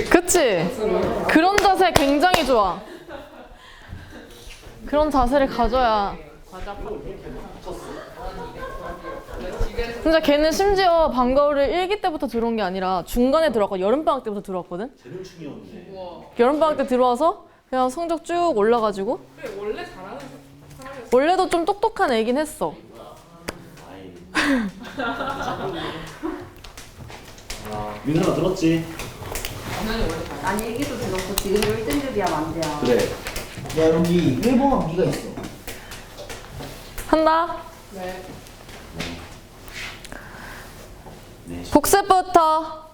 그치? 그런 자세 굉장히 좋아. 그런 자세를 가져야. 진짜 걔는 심지어 방과후를 1기 때부터 들어온 게 아니라 중간에 들어왔고 여름방학 때부터 들어왔거든? 재능충이었네. 여름방학 때 들어와서 그냥 성적 쭉 올라가지고. 그래, 원래 잘하는 사람이었어. 원래도 좀 똑똑한 애긴 했어. 민선아 들었지? 난 일기도 들었고 지금 1등급이야 만대야. 그래. 야 여기 일본어 미가 있어. 한다. 네. 복습부터.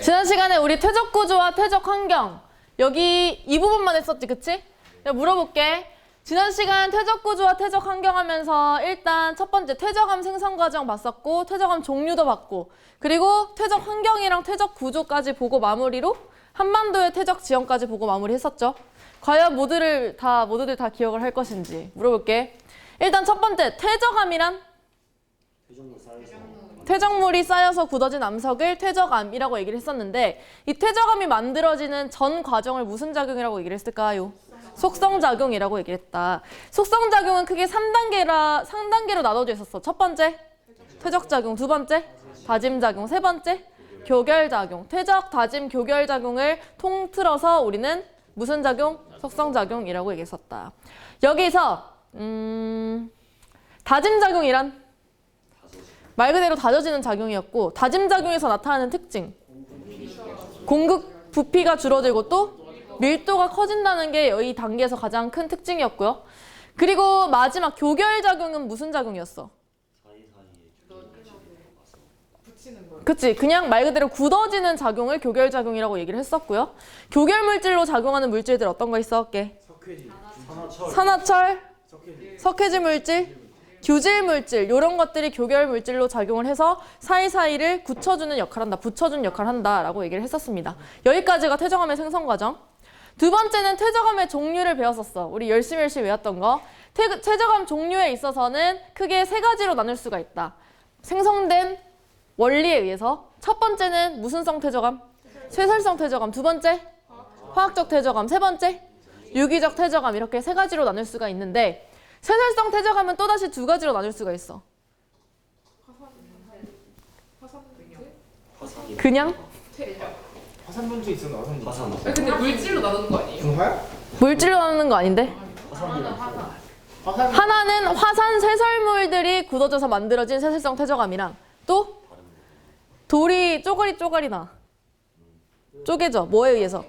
지난 시간에 우리 퇴적 구조와 퇴적 환경 여기 이 부분만 했었지, 그치? 내가 물어볼게. 지난 시간 퇴적 구조와 퇴적 환경 하면서 일단 첫 번째 퇴적암 생성 과정 봤었고 퇴적암 종류도 봤고 그리고 퇴적 환경이랑 퇴적 구조까지 보고 마무리로 한반도의 퇴적 지형까지 보고 마무리했었죠. 과연 모두들 다 기억을 할 것인지 물어볼게. 일단 첫 번째 퇴적암이란 퇴적물이 쌓여서 굳어진 암석을 퇴적암이라고 얘기를 했었는데 이 퇴적암이 만들어지는 전 과정을 무슨 작용이라고 얘기를 했을까요? 속성작용이라고 얘기를 했다. 속성작용은 크게 3단계로 나눠져 있었어. 첫 번째, 퇴적작용. 두 번째, 다짐작용. 세 번째, 교결작용. 퇴적, 다짐, 교결작용을 통틀어서 우리는 무슨 작용? 속성작용이라고 얘기했었다. 여기서 다짐작용이란 말 그대로 다져지는 작용이었고 다짐작용에서 나타나는 특징 공급 부피가 줄어들고 또 밀도가 커진다는 게 이 단계에서 가장 큰 특징이었고요. 그리고 마지막 교결작용은 무슨 작용이었어? 그치, 그냥 말 그대로 굳어지는 작용을 교결작용이라고 얘기를 했었고요. 교결물질로 작용하는 물질들 어떤 거 있었게? 산화철, 석회질 물질, 규질 물질 이런 것들이 교결 물질로 작용을 해서 사이사이를 굳혀주는 역할을 한다. 붙여주는 역할을 한다라고 얘기를 했었습니다. 여기까지가 퇴적암의 생성 과정. 두 번째는 퇴적암의 종류를 배웠었어. 우리 열심히 외웠던 거. 퇴적암 종류에 있어서는 크게 세 가지로 나눌 수가 있다. 생성된 원리에 의해서 첫 번째는 무슨 성 퇴적암? 쇠설성 퇴적암. 두 번째 화학적 퇴적암. 세 번째 유기적 퇴적암. 이렇게 세 가지로 나눌 수가 있는데 쇠설성 퇴적암은 또다시 두 가지로 나눌 수가 있어. 그냥? 화산분수 있었나 화산분수. 근데 물질로 나누는 거 아니에요? 중화야? 물질로 나누는 거 아닌데? 화산. 하나는 화산 쇄설물들이 굳어져서 만들어진 쇠설성 퇴적암이랑 또 돌이 쪼가리 나. 쪼개져. 뭐에 의해서?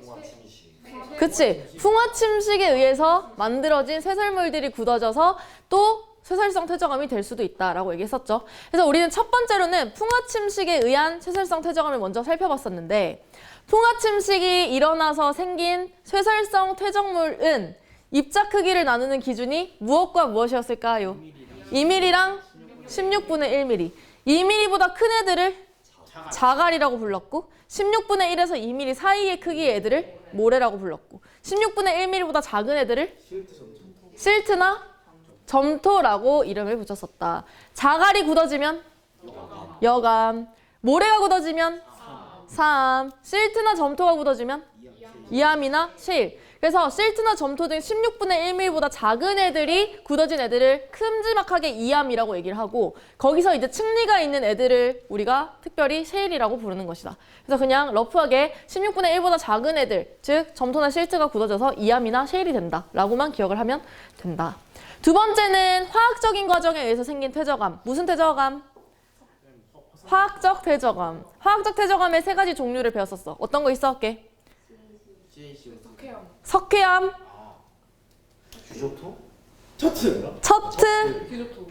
그치. 풍화침식에 의해서 만들어진 쇠설물들이 굳어져서 또 쇠설성 퇴적암이 될 수도 있다라고 얘기했었죠. 그래서 우리는 첫 번째로는 풍화침식에 의한 쇠설성 퇴적암을 먼저 살펴봤었는데 풍화침식이 일어나서 생긴 쇠설성 퇴적물은 입자 크기를 나누는 기준이 무엇과 무엇이었을까요? 2mm랑 16분의 1mm. 2mm보다 큰 애들을 자갈이라고 불렀고 16분의 1에서 2mm 사이의 크기의 애들을 모래라고 불렀고 16분의 1mm보다 작은 애들을 실트나 점토라고 이름을 붙였었다. 자갈이 굳어지면 여감, 모래가 굳어지면 사암, 실트나 점토가 굳어지면 이암이나 실. 그래서 실트나 점토 등 16분의 1mm보다 작은 애들이 굳어진 애들을 큼지막하게 이암이라고 얘기를 하고 거기서 이제 층리가 있는 애들을 우리가 특별히 셰일이라고 부르는 것이다. 그래서 그냥 러프하게 16분의 1보다 작은 애들, 즉 점토나 실트가 굳어져서 이암이나 셰일이 된다 라고만 기억을 하면 된다. 두 번째는 화학적인 과정에 의해서 생긴 퇴적암. 무슨 퇴적암? 화학적 퇴적암. 화학적 퇴적암의 세 가지 종류를 배웠었어. 어떤 거 있었게? 석회암, 규조토? 처트. 처트, 규조토.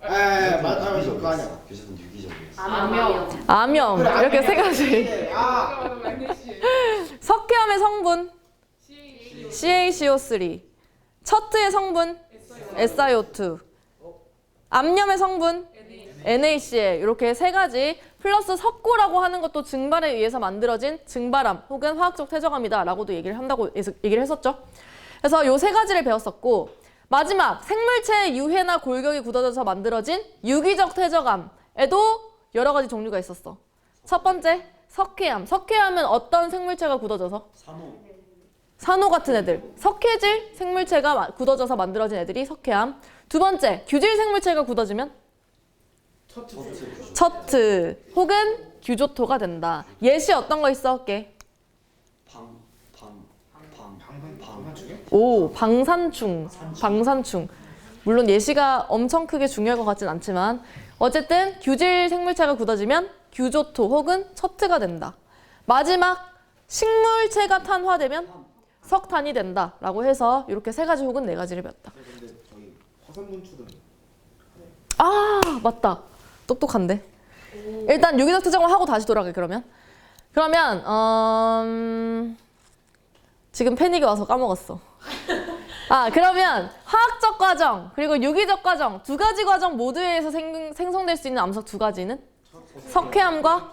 맞아 그거 아니야. 규조토는 유기적이에요. 암염. 암염. 그래, 이렇게 암염. 세 가지. 아. 석회암의 성분 CaCO3, 처트의 성분 SiO2, 암염의 성분 NaCl 이렇게 세 가지 플러스 석고라고 하는 것도 증발에 의해서 만들어진 증발암 혹은 화학적 퇴적암이다 라고도 얘기를 했었죠. 그래서 요 세 가지를 배웠었고 마지막 생물체의 유해나 골격이 굳어져서 만들어진 유기적 퇴적암에도 여러 가지 종류가 있었어. 첫 번째 석회암. 석회암은 어떤 생물체가 굳어져서? 산호. 산호 같은 애들. 석회질 생물체가 굳어져서 만들어진 애들이 석회암. 두 번째, 규질 생물체가 굳어지면? 처트 혹은 규조토가 된다. 예시 어떤 거 있어? 깨. 오, 방산충. 방산충. 물론 예시가 엄청 크게 중요할 것 같진 않지만 어쨌든 규질 생물체가 굳어지면 규조토 혹은 처트가 된다. 마지막, 식물체가 탄화되면 석탄이 된다 라고 해서 이렇게 세 가지 혹은 네 가지를 배웠다. 근데 저희 화산 분출은 아, 맞다. 똑똑한데. 일단 유기적 특정을 하고 다시 돌아가. 그러면 지금 패닉이 와서 까먹었어. 아, 그러면 화학적 과정 그리고 유기적 과정 두 가지 과정 모두에서 생성될 수 있는 암석 두 가지는 석회암과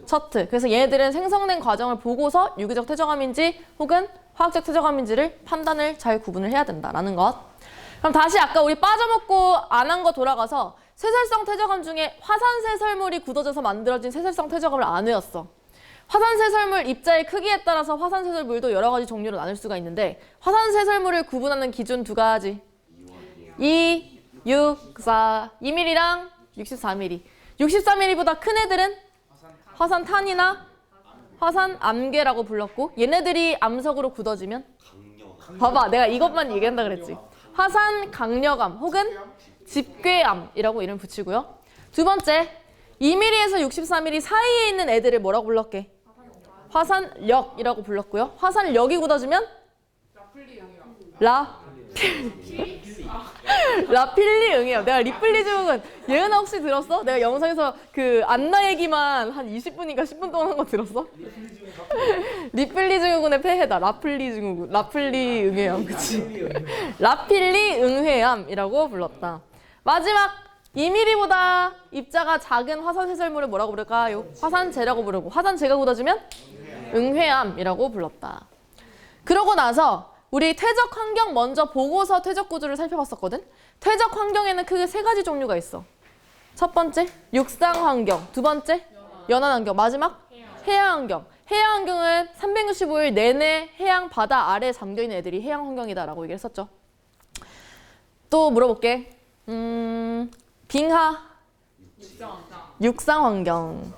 처트. 그래서 얘네들은 생성된 과정을 보고서 유기적 퇴적암인지 혹은 화학적 퇴적암인지를 판단을 잘 구분을 해야 된다라는 것. 그럼 다시 아까 우리 빠져먹고 안 한 거 돌아가서 쇠설성 퇴적암 중에 화산쇠설물이 굳어져서 만들어진 쇠설성 퇴적암을 안 외웠어. 화산쇠설물 입자의 크기에 따라서 화산쇠설물도 여러 가지 종류로 나눌 수가 있는데 화산쇠설물을 구분하는 기준 두 가지. 2, 6, 4, 2mm랑 64mm. 64mm보다 큰 애들은 화산탄이나 화산암괴라고 불렀고 얘네들이 암석으로 굳어지면 봐봐, 내가 이것만 얘기한다 그랬지. 화산강력암 혹은 집괴암이라고 이름 붙이고요. 두 번째, 2mm에서 64mm 사이에 있는 애들을 뭐라고 불렀게? 화산력이라고 불렀고요. 화산력이 굳어지면 라필리 응해요. 내가 리플리 증후군 예은아 혹시 들었어? 내가 영상에서 그 안나 얘기만 한 20분인가 10분 동안 한 거 들었어? 리플리 증후군의 폐해다. 라플리 증후군. 라플리 응해암. 그치? 라필리 응회암이라고 불렀다. 마지막 2mm보다 입자가 작은 화산쇠설물을 뭐라고 부를까요? 화산재라고 부르고 화산재가 굳어지면 응회암이라고 불렀다. 그러고 나서 우리 퇴적 환경 먼저 보고서 퇴적 구조를 살펴봤었거든? 퇴적 환경에는 크게 세 가지 종류가 있어. 첫 번째, 육상 환경. 두 번째, 연안 환경. 마지막, 해양 환경. 해양 환경은 365일 내내 해양 바다 아래에 잠겨있는 애들이 해양 환경이다라고 얘기를 했었죠. 또 물어볼게. 빙하, 육상 환경.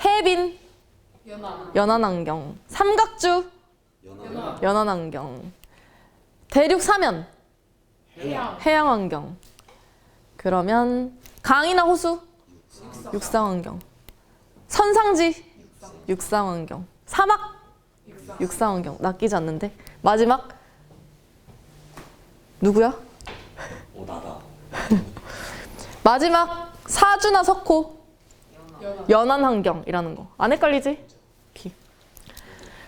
해빈, 연안 환경. 삼각주, 연안 환경. 대륙 사면, 해양 환경. 그러면 강이나 호수, 육상 환경. 선상지, 육상 환경. 사막, 육상 환경. 낚이지 않는데. 마지막, 누구야? 나다. 마지막, 사주나 석호, 연안 환경이라는 거. 안 헷갈리지?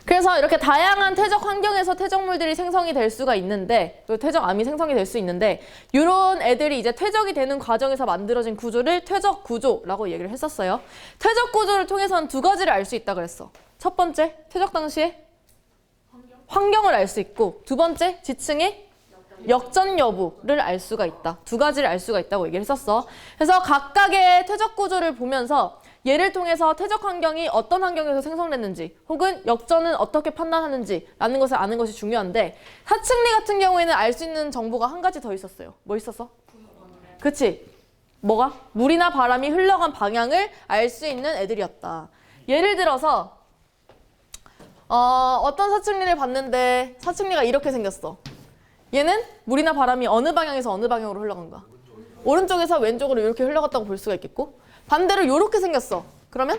그래서 이렇게 다양한 퇴적 환경에서 퇴적물들이 생성이 될 수가 있는데, 또 퇴적암이 생성이 될 수 있는데, 이런 애들이 이제 퇴적이 되는 과정에서 만들어진 구조를 퇴적 구조라고 얘기를 했었어요. 퇴적 구조를 통해서는 두 가지를 알 수 있다 그랬어. 첫 번째, 퇴적 당시에 환경을 알 수 있고, 두 번째, 지층의 역전 여부를 알 수가 있다. 두 가지를 알 수가 있다고 얘기를 했었어. 그래서 각각의 퇴적 구조를 보면서 얘를 통해서 퇴적 환경이 어떤 환경에서 생성됐는지 혹은 역전은 어떻게 판단하는지라는 것을 아는 것이 중요한데 사측리 같은 경우에는 알 수 있는 정보가 한 가지 더 있었어요. 뭐 있었어? 그치? 뭐가? 물이나 바람이 흘러간 방향을 알 수 있는 애들이었다. 예를 들어서 어떤 사측리를 봤는데 사측리가 이렇게 생겼어. 얘는 물이나 바람이 어느 방향에서 어느 방향으로 흘러간 거야? 오른쪽에서 왼쪽으로 이렇게 흘러갔다고 볼 수가 있겠고 반대로 이렇게 생겼어. 그러면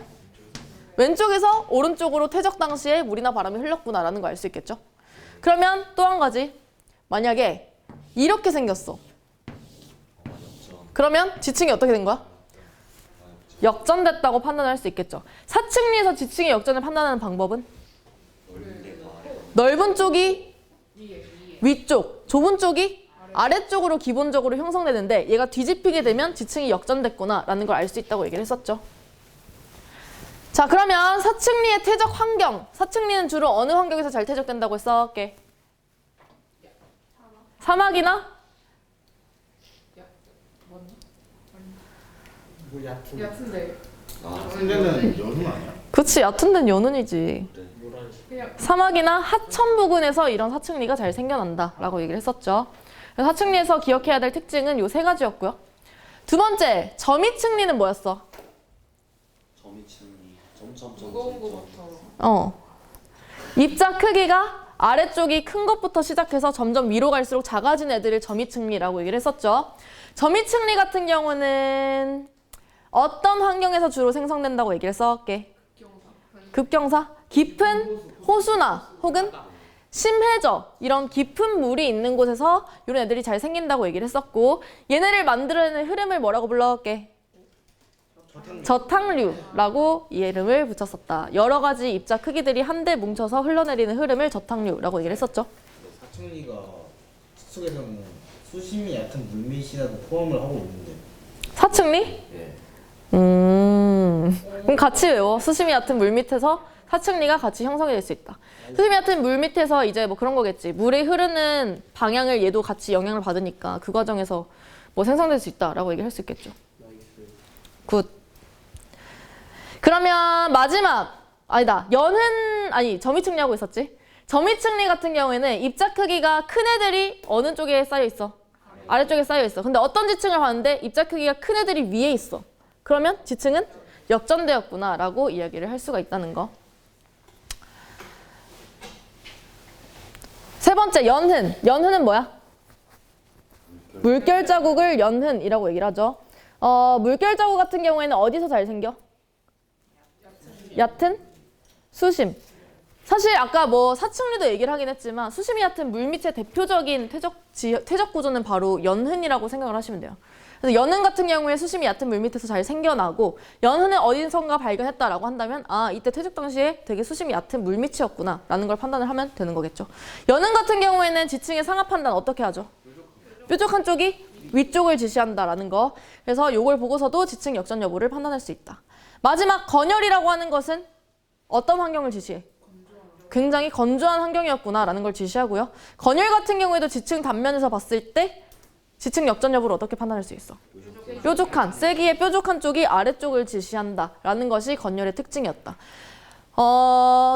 왼쪽에서 오른쪽으로 퇴적 당시에 물이나 바람이 흘렀구나라는 거 알 수 있겠죠? 그러면 또 한 가지. 만약에 이렇게 생겼어. 그러면 지층이 어떻게 된 거야? 역전됐다고 판단할 수 있겠죠. 사측리에서 지층의 역전을 판단하는 방법은? 넓은 쪽이 위쪽, 좁은 쪽이 아래쪽으로 기본적으로 형성되는데 얘가 뒤집히게 되면 지층이 역전됐구나 라는 걸 알 수 있다고 얘기를 했었죠. 자, 그러면 사측리의 퇴적 환경. 사측리는 주로 어느 환경에서 잘 퇴적된다고 했어? 사막이나? 뭐 얕은 얕은데. 근데는 연훈 아니야? 그치, 얕은 데는 연운이지. 그냥 사막이나 하천 부근에서 이런 사층리가 잘 생겨난다 라고 얘기를 했었죠. 그래서 사층리에서 기억해야 될 특징은 요 세 가지였고요. 두 번째, 점이층리는 뭐였어? 점이층이 무거운 거부터. 입자 크기가 아래쪽이 큰 것부터 시작해서 점점 위로 갈수록 작아진 애들을 점이층리라고 얘기를 했었죠. 점이층리 같은 경우는 어떤 환경에서 주로 생성된다고 얘기를 써올게. 급경사? 깊은 호수나 혹은 심해저 이런 깊은 물이 있는 곳에서 이런 애들이 잘 생긴다고 얘기를 했었고, 얘네를 만들어내는 흐름을 뭐라고 불러올게? 저탕류라고 이 이름을 붙였었다. 여러 가지 입자 크기들이 한데 뭉쳐서 흘러내리는 흐름을 저탕류라고 얘기를 했었죠. 사춘리가 속에서는 수심이 얕은 물밑이라도 포함을 하고 있는데 사층리? 예. 그럼 같이 외워. 수심이 얕은 물 밑에서 사층리가 같이 형성이 될 수 있다. 수심이 얕은 물 밑에서 이제 뭐 그런 거겠지. 물이 흐르는 방향을 얘도 같이 영향을 받으니까 그 과정에서 뭐 생성될 수 있다라고 얘기를 할 수 있겠죠. 굿. 그러면 마지막, 아니다. 점이층리하고 있었지. 점이층리 같은 경우에는 입자 크기가 큰 애들이 어느 쪽에 쌓여 있어? 아래쪽에 쌓여 있어. 근데 어떤 지층을 봤는데 입자 크기가 큰 애들이 위에 있어. 그러면 지층은 역전되었구나라고 이야기를 할 수가 있다는 거. 세 번째, 연흔. 연흔은 뭐야? 물결 자국을 연흔이라고 얘기를 하죠. 물결 자국 같은 경우에는 어디서 잘 생겨? 얕은 수심. 사실 아까 뭐 사층리도 얘기를 하긴 했지만 수심이 얕은 물밑의 대표적인 퇴적 구조는 바로 연흔이라고 생각을 하시면 돼요. 그래서 연흔 같은 경우에 수심이 얕은 물밑에서 잘 생겨나고, 연흔을 어디선가 발견했다라고 한다면 이때 퇴적 당시에 되게 수심이 얕은 물밑이었구나 라는 걸 판단을 하면 되는 거겠죠. 연흔 같은 경우에는 지층의 상하 판단 어떻게 하죠? 뾰족한 쪽이 위쪽을 지시한다라는 거. 그래서 이걸 보고서도 지층 역전 여부를 판단할 수 있다. 마지막, 건열이라고 하는 것은 어떤 환경을 지시해? 굉장히 건조한 환경이었구나라는 걸 지시하고요. 건열 같은 경우에도 지층 단면에서 봤을 때 지층 역전 여부를 어떻게 판단할 수 있어? 뾰족한, 세기의 뾰족한 쪽이 아래쪽을 지시한다라는 것이 건열의 특징이었다.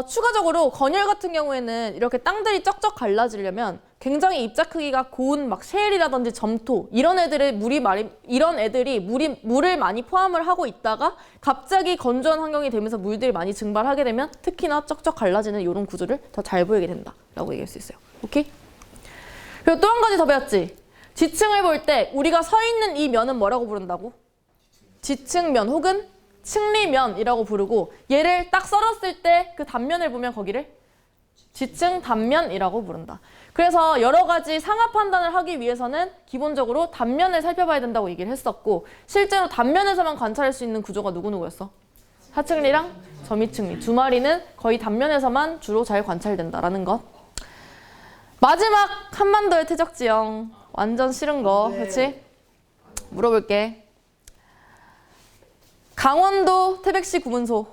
추가적으로 건열 같은 경우에는 이렇게 땅들이 쩍쩍 갈라지려면 굉장히 입자 크기가 고운 막 셰일이라든지 점토 이런 애들이 물을 많이 포함을 하고 있다가 갑자기 건조한 환경이 되면서 물들이 많이 증발하게 되면 특히나 쩍쩍 갈라지는 이런 구조를 더 잘 보이게 된다라고 얘기할 수 있어요. 오케이? 그리고 또 한 가지 더 배웠지. 지층을 볼 때 우리가 서 있는 이 면은 뭐라고 부른다고? 지층면 혹은 층리면이라고 부르고, 얘를 딱 썰었을 때 그 단면을 보면 거기를 지층 단면이라고 부른다. 그래서 여러 가지 상하 판단을 하기 위해서는 기본적으로 단면을 살펴봐야 된다고 얘기를 했었고, 실제로 단면에서만 관찰할 수 있는 구조가 누구누구였어? 하층리랑 점이층리 두 마리는 거의 단면에서만 주로 잘 관찰된다라는 것. 마지막, 한반도의 퇴적지형. 완전 싫은 거, 그렇지? 물어볼게. 강원도 태백시 구문소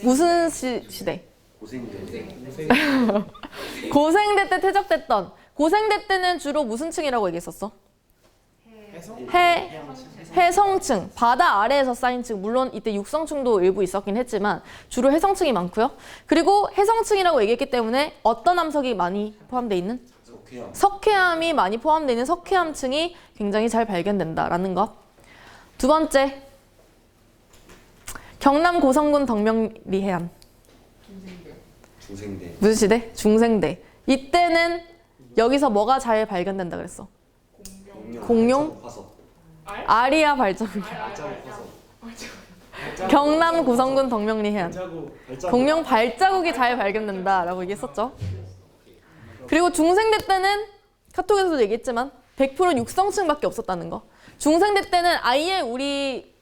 무슨 시대? 고생대. 고생대 때 퇴적됐던, 고생대 때는 주로 무슨 층이라고 얘기했었어? 해성층, 바다 아래에서 쌓인 층. 물론 이때 육성층도 일부 있었긴 했지만 주로 해성층이 많고요. 그리고 해성층이라고 얘기했기 때문에 어떤 암석이 많이 포함되어 있는? 석회암이 많이 포함되어 있는 석회암층이 굉장히 잘 발견된다라는 것. 두 번째, 경남 고성군 덕명리 해안. 중생대. 무슨 시대? 중생대. 이때는 여기서 뭐가 잘 발견된다 그랬어? 공룡? 화석. 아리아 발자국. 경남 고성군 덕명리 해안. 공룡 발자국이 잘 발견된다라고 얘기했었죠. 그리고 중생대 때는 카톡에서도 얘기했지만 100% 육성층밖에 없었다는 거. 중생대 때는 아예 우리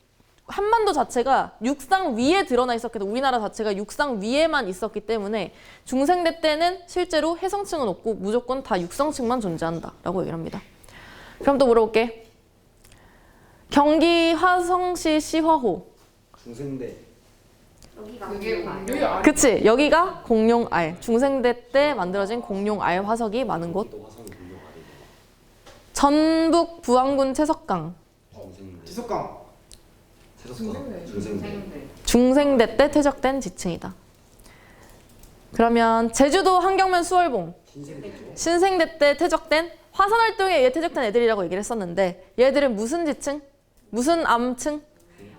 한반도 자체가 육상 위에 드러나 있었기 때문에, 우리나라 자체가 육상 위에만 있었기 때문에 중생대 때는 실제로 해성층은 없고 무조건 다 육성층만 존재한다라고 얘기를 합니다. 그럼 또 물어볼게. 경기 화성시 시화호. 중생대. 여기가 그게 공룡알. 여기 아래. 그치? 여기가 공룡알. 중생대 때 만들어진 공룡알 화석이 많은 곳. 또 화성이 공룡 아래. 전북 부안군 채석강. 중생대. 지석강. 중생대. 중생대 때 퇴적된 지층이다. 그러면 제주도 한경면 수월봉 신생대 때 퇴적된 화산 활동에 의해 퇴적된 애들이라고 얘기를 했었는데 얘들은 무슨 지층? 무슨 암층?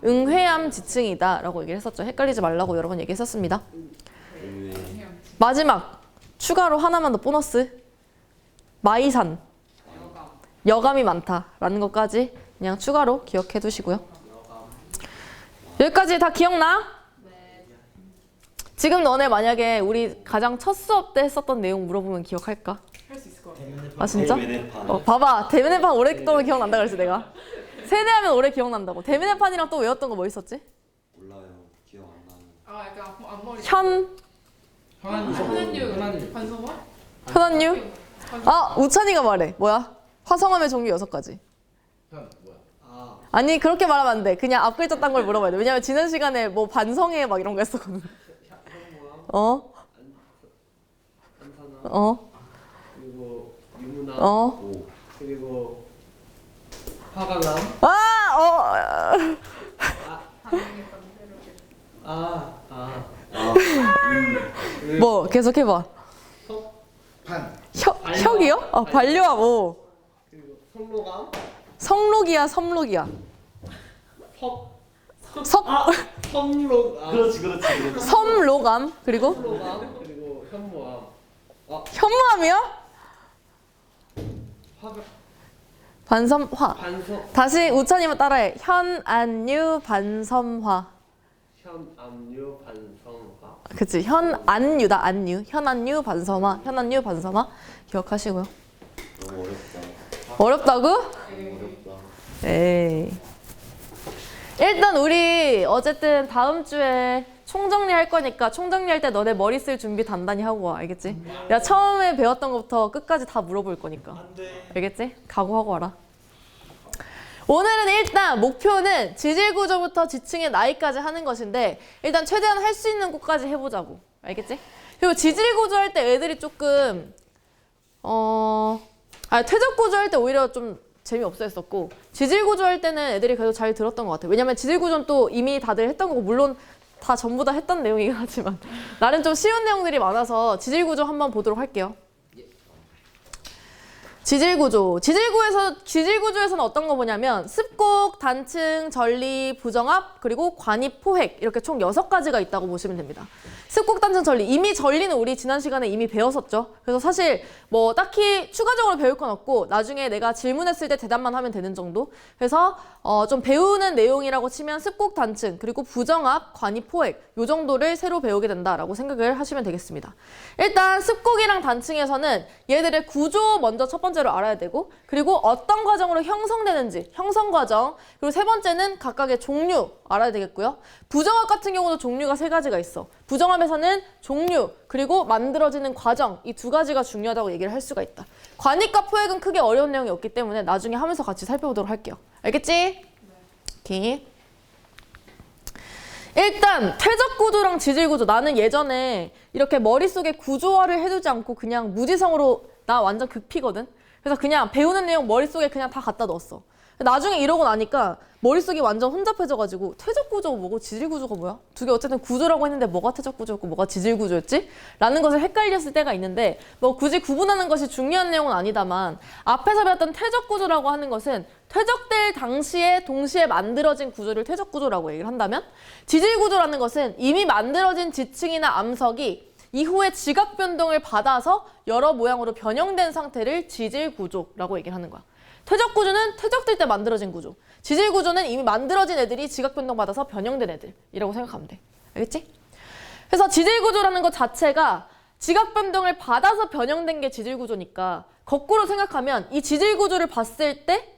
응회암 지층이다 라고 얘기를 했었죠. 헷갈리지 말라고 여러 번 얘기했었습니다. 마지막 추가로 하나만 더 보너스. 마이산 여감이 많다라는 것까지 그냥 추가로 기억해 두시고요. 여기까지 다 기억나? 지금 너네 만약에 우리 가장 첫 수업 때 했었던 내용 물어보면 기억할까? 할 수 있을 것 같아. 아 진짜? 대면회판. 봐봐 대면회판 오랫동안 기억난다 그랬지 내가. 세대하면 오래 기억난다고. 대면회판이랑 또 외웠던 거 뭐 있었지? 몰라요. 기억 안 나는. 아 약간 앞머리. 현안유. 반성화? 현안유? 아 우찬이가 말해. 뭐야? 화성암의 종류 6가지. 현 뭐야? 아 아니 그렇게 말하면 안 돼. 그냥 앞 글자 딴 걸 물어봐야 돼. 왜냐면 지난 시간에 뭐 반성회 막 이런 거 했었거든. 어? 어? 그리고 유문화 어? 오. 그리고 화강암 아! 뭐 계속 해봐. 판. 혁이요? 아 반려암 오. 그리고 성로감 성록이야 섬록이야. 석 섬록 그렇지. 섬록암 그리고 성로감 그리고 현무암 현무암이요? 화강 반섬화. 반성 다시 우찬이만 따라해. 현안유 반섬화. 현암유 반성화 그치 현안유다 안유. 현안유 반섬화. 현안유 반섬화 기억하시고요. 너무 어렵다. 어렵다고? 어렵다. 에이. 일단 우리 어쨌든 다음 주에 총정리할 거니까 총정리할 때 너네 머리 쓸 준비 단단히 하고 와. 알겠지? 내가 처음에 배웠던 것부터 끝까지 다 물어볼 거니까. 알겠지? 각오하고 와라. 오늘은 일단 목표는 지질구조부터 지층의 나이까지 하는 것인데 일단 최대한 할 수 있는 곳까지 해보자고. 알겠지? 그리고 지질구조 할 때 애들이 조금 퇴적구조 할 때 오히려 좀 재미없어 했었고 지질구조 할 때는 애들이 그래도 잘 들었던 것 같아요. 왜냐면 지질구조는 또 이미 다들 했던 거고 물론 다 전부 다 했던 내용이긴 하지만 나름 좀 쉬운 내용들이 많아서 지질구조 한번 보도록 할게요. 지질구조에서는 어떤 거 보냐면 습곡, 단층, 전리, 부정압, 그리고 관입, 포획 이렇게 총 6가지가 있다고 보시면 됩니다. 습곡, 단층, 전리. 이미 전리는 우리 지난 시간에 이미 배웠었죠. 그래서 사실 뭐 딱히 추가적으로 배울 건 없고 나중에 내가 질문했을 때 대답만 하면 되는 정도. 그래서 좀 배우는 내용이라고 치면 습곡, 단층, 그리고 부정압, 관입, 포획 요 정도를 새로 배우게 된다라고 생각을 하시면 되겠습니다. 일단 습곡이랑 단층에서는 얘들의 구조 먼저 첫 번째로 알아야 되고 그리고 어떤 과정으로 형성되는지 형성 과정 그리고 세 번째는 각각의 종류 알아야 되겠고요. 부정압 같은 경우도 종류가 3가지가 있어. 부정압에서는 종류 그리고 만들어지는 과정 이 2가지가 중요하다고 얘기를 할 수가 있다. 관입과 포획은 크게 어려운 내용이 없기 때문에 나중에 하면서 같이 살펴보도록 할게요. 알겠지? 오케이. 일단 퇴적구조랑 지질구조 나는 예전에 이렇게 머릿속에 구조화를 해두지 않고 그냥 무지성으로 나 완전 극피거든. 그래서 그냥 배우는 내용 머릿속에 그냥 다 갖다 넣었어. 나중에 이러고 나니까 머릿속이 완전 혼잡해져가지고 퇴적구조가 뭐고 지질구조가 뭐야? 두 개 어쨌든 구조라고 했는데 뭐가 퇴적구조였고 뭐가 지질구조였지? 라는 것을 헷갈렸을 때가 있는데 뭐 굳이 구분하는 것이 중요한 내용은 아니다만 앞에서 배웠던 퇴적구조라고 하는 것은 퇴적될 당시에 동시에 만들어진 구조를 퇴적구조라고 얘기를 한다면 지질구조라는 것은 이미 만들어진 지층이나 암석이 이후에 지각 변동을 받아서 여러 모양으로 변형된 상태를 지질구조라고 얘기를 하는 거야. 퇴적구조는 퇴적될 때 만들어진 구조. 지질구조는 이미 만들어진 애들이 지각 변동 받아서 변형된 애들이라고 생각하면 돼. 알겠지? 그래서 지질구조라는 것 자체가 지각 변동을 받아서 변형된 게 지질구조니까 거꾸로 생각하면 이 지질구조를 봤을 때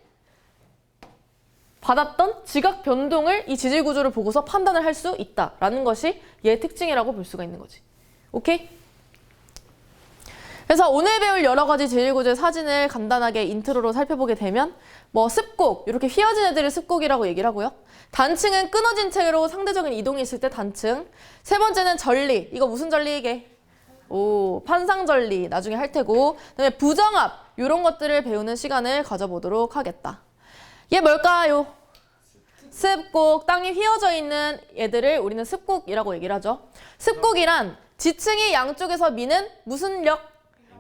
받았던 지각 변동을 이 지질구조를 보고서 판단을 할 수 있다라는 것이 얘의 특징이라고 볼 수가 있는 거지. 오케이? 그래서 오늘 배울 여러 가지 지질구조의 사진을 간단하게 인트로로 살펴보게 되면 뭐 습곡, 이렇게 휘어진 애들을 습곡이라고 얘기를 하고요. 단층은 끊어진 채로 상대적인 이동이 있을 때 단층. 세 번째는 전리. 이거 무슨 전리 이게? 판상전리 나중에 할 테고. 그다음에 부정압 이런 것들을 배우는 시간을 가져보도록 하겠다. 얘 뭘까요? 습곡, 땅이 휘어져 있는 애들을 우리는 습곡이라고 얘기를 하죠. 습곡이란 지층이 양쪽에서 미는 무슨 력?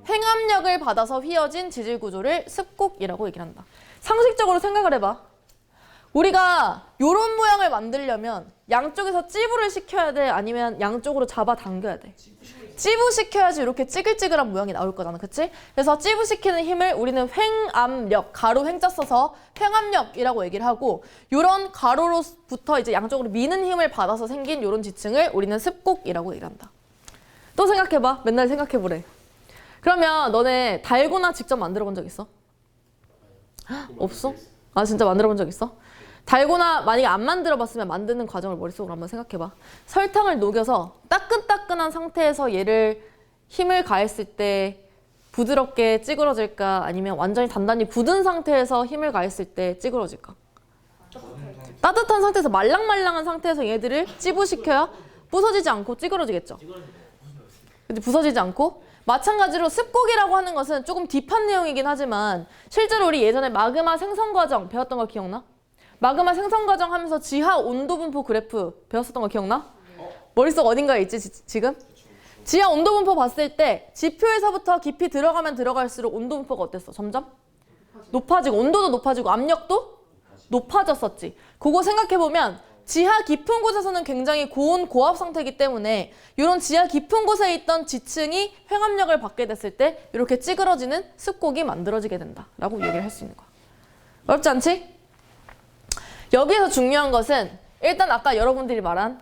횡압력을 받아서 휘어진 지질 구조를 습곡이라고 얘기를 한다. 상식적으로 생각을 해봐. 우리가 요런 모양을 만들려면 양쪽에서 찌부를 시켜야 돼? 아니면 양쪽으로 잡아 당겨야 돼? 찌부시켜야지 이렇게 찌글찌글한 모양이 나올 거잖아. 그치? 그래서 찌부시키는 힘을 우리는 횡압력, 가로 횡자 써서 횡압력이라고 얘기를 하고, 요런 가로로부터 이제 양쪽으로 미는 힘을 받아서 생긴 요런 지층을 우리는 습곡이라고 얘기를 한다. 또 생각해봐. 맨날 생각해보래. 그러면 너네 달고나 직접 만들어 본 적 있어? 없어? 아, 진짜 만들어 본 적 있어? 달고나 만약에 안 만들어 봤으면 만드는 과정을 머릿속으로 한번 생각해봐. 설탕을 녹여서 따끈따끈한 상태에서 얘를 힘을 가했을 때 부드럽게 찌그러질까? 아니면 완전히 단단히 굳은 상태에서 힘을 가했을 때 찌그러질까? 따뜻한 상태에서 말랑말랑한 상태에서 얘들을 찌부시켜야 부서지지 않고 찌그러지겠죠? 근데 부서지지 않고, 마찬가지로 습곡이라고 하는 것은 조금 딥한 내용이긴 하지만 실제로 우리 예전에 마그마 생성 과정 배웠던 거 기억나? 마그마 생성 과정 하면서 지하 온도 분포 그래프 배웠었던 거 기억나? 머릿속 어딘가에 있지 지금? 지하 온도 분포 봤을 때 지표에서부터 깊이 들어가면 들어갈수록 온도 분포가 어땠어? 점점? 높아지고, 온도도 높아지고 압력도 높아졌었지. 그거 생각해보면 지하 깊은 곳에서는 굉장히 고온 고압 상태이기 때문에 이런 지하 깊은 곳에 있던 지층이 횡압력을 받게 됐을 때 이렇게 찌그러지는 습곡이 만들어지게 된다라고 얘기를 할 수 있는 거야. 어렵지 않지? 여기에서 중요한 것은 일단 아까 여러분들이 말한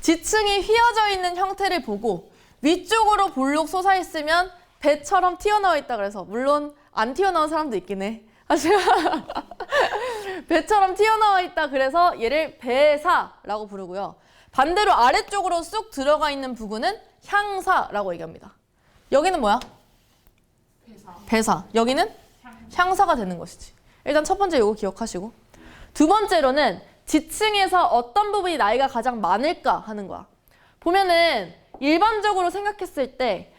지층이 휘어져 있는 형태를 보고 위쪽으로 볼록 솟아있으면 배처럼 튀어나와 있다 그래서, 물론 안 튀어나온 사람도 있긴 해. 하지만 배처럼 튀어나와 있다 그래서 얘를 배사라고 부르고요. 반대로 아래쪽으로 쑥 들어가 있는 부분은 향사라고 얘기합니다. 여기는 뭐야? 배사. 여기는 향사가 되는 것이지. 일단 첫 번째 요거 기억하시고, 두 번째로는 지층에서 어떤 부분이 나이가 가장 많을까 하는 거야. 보면은 일반적으로 생각했을 때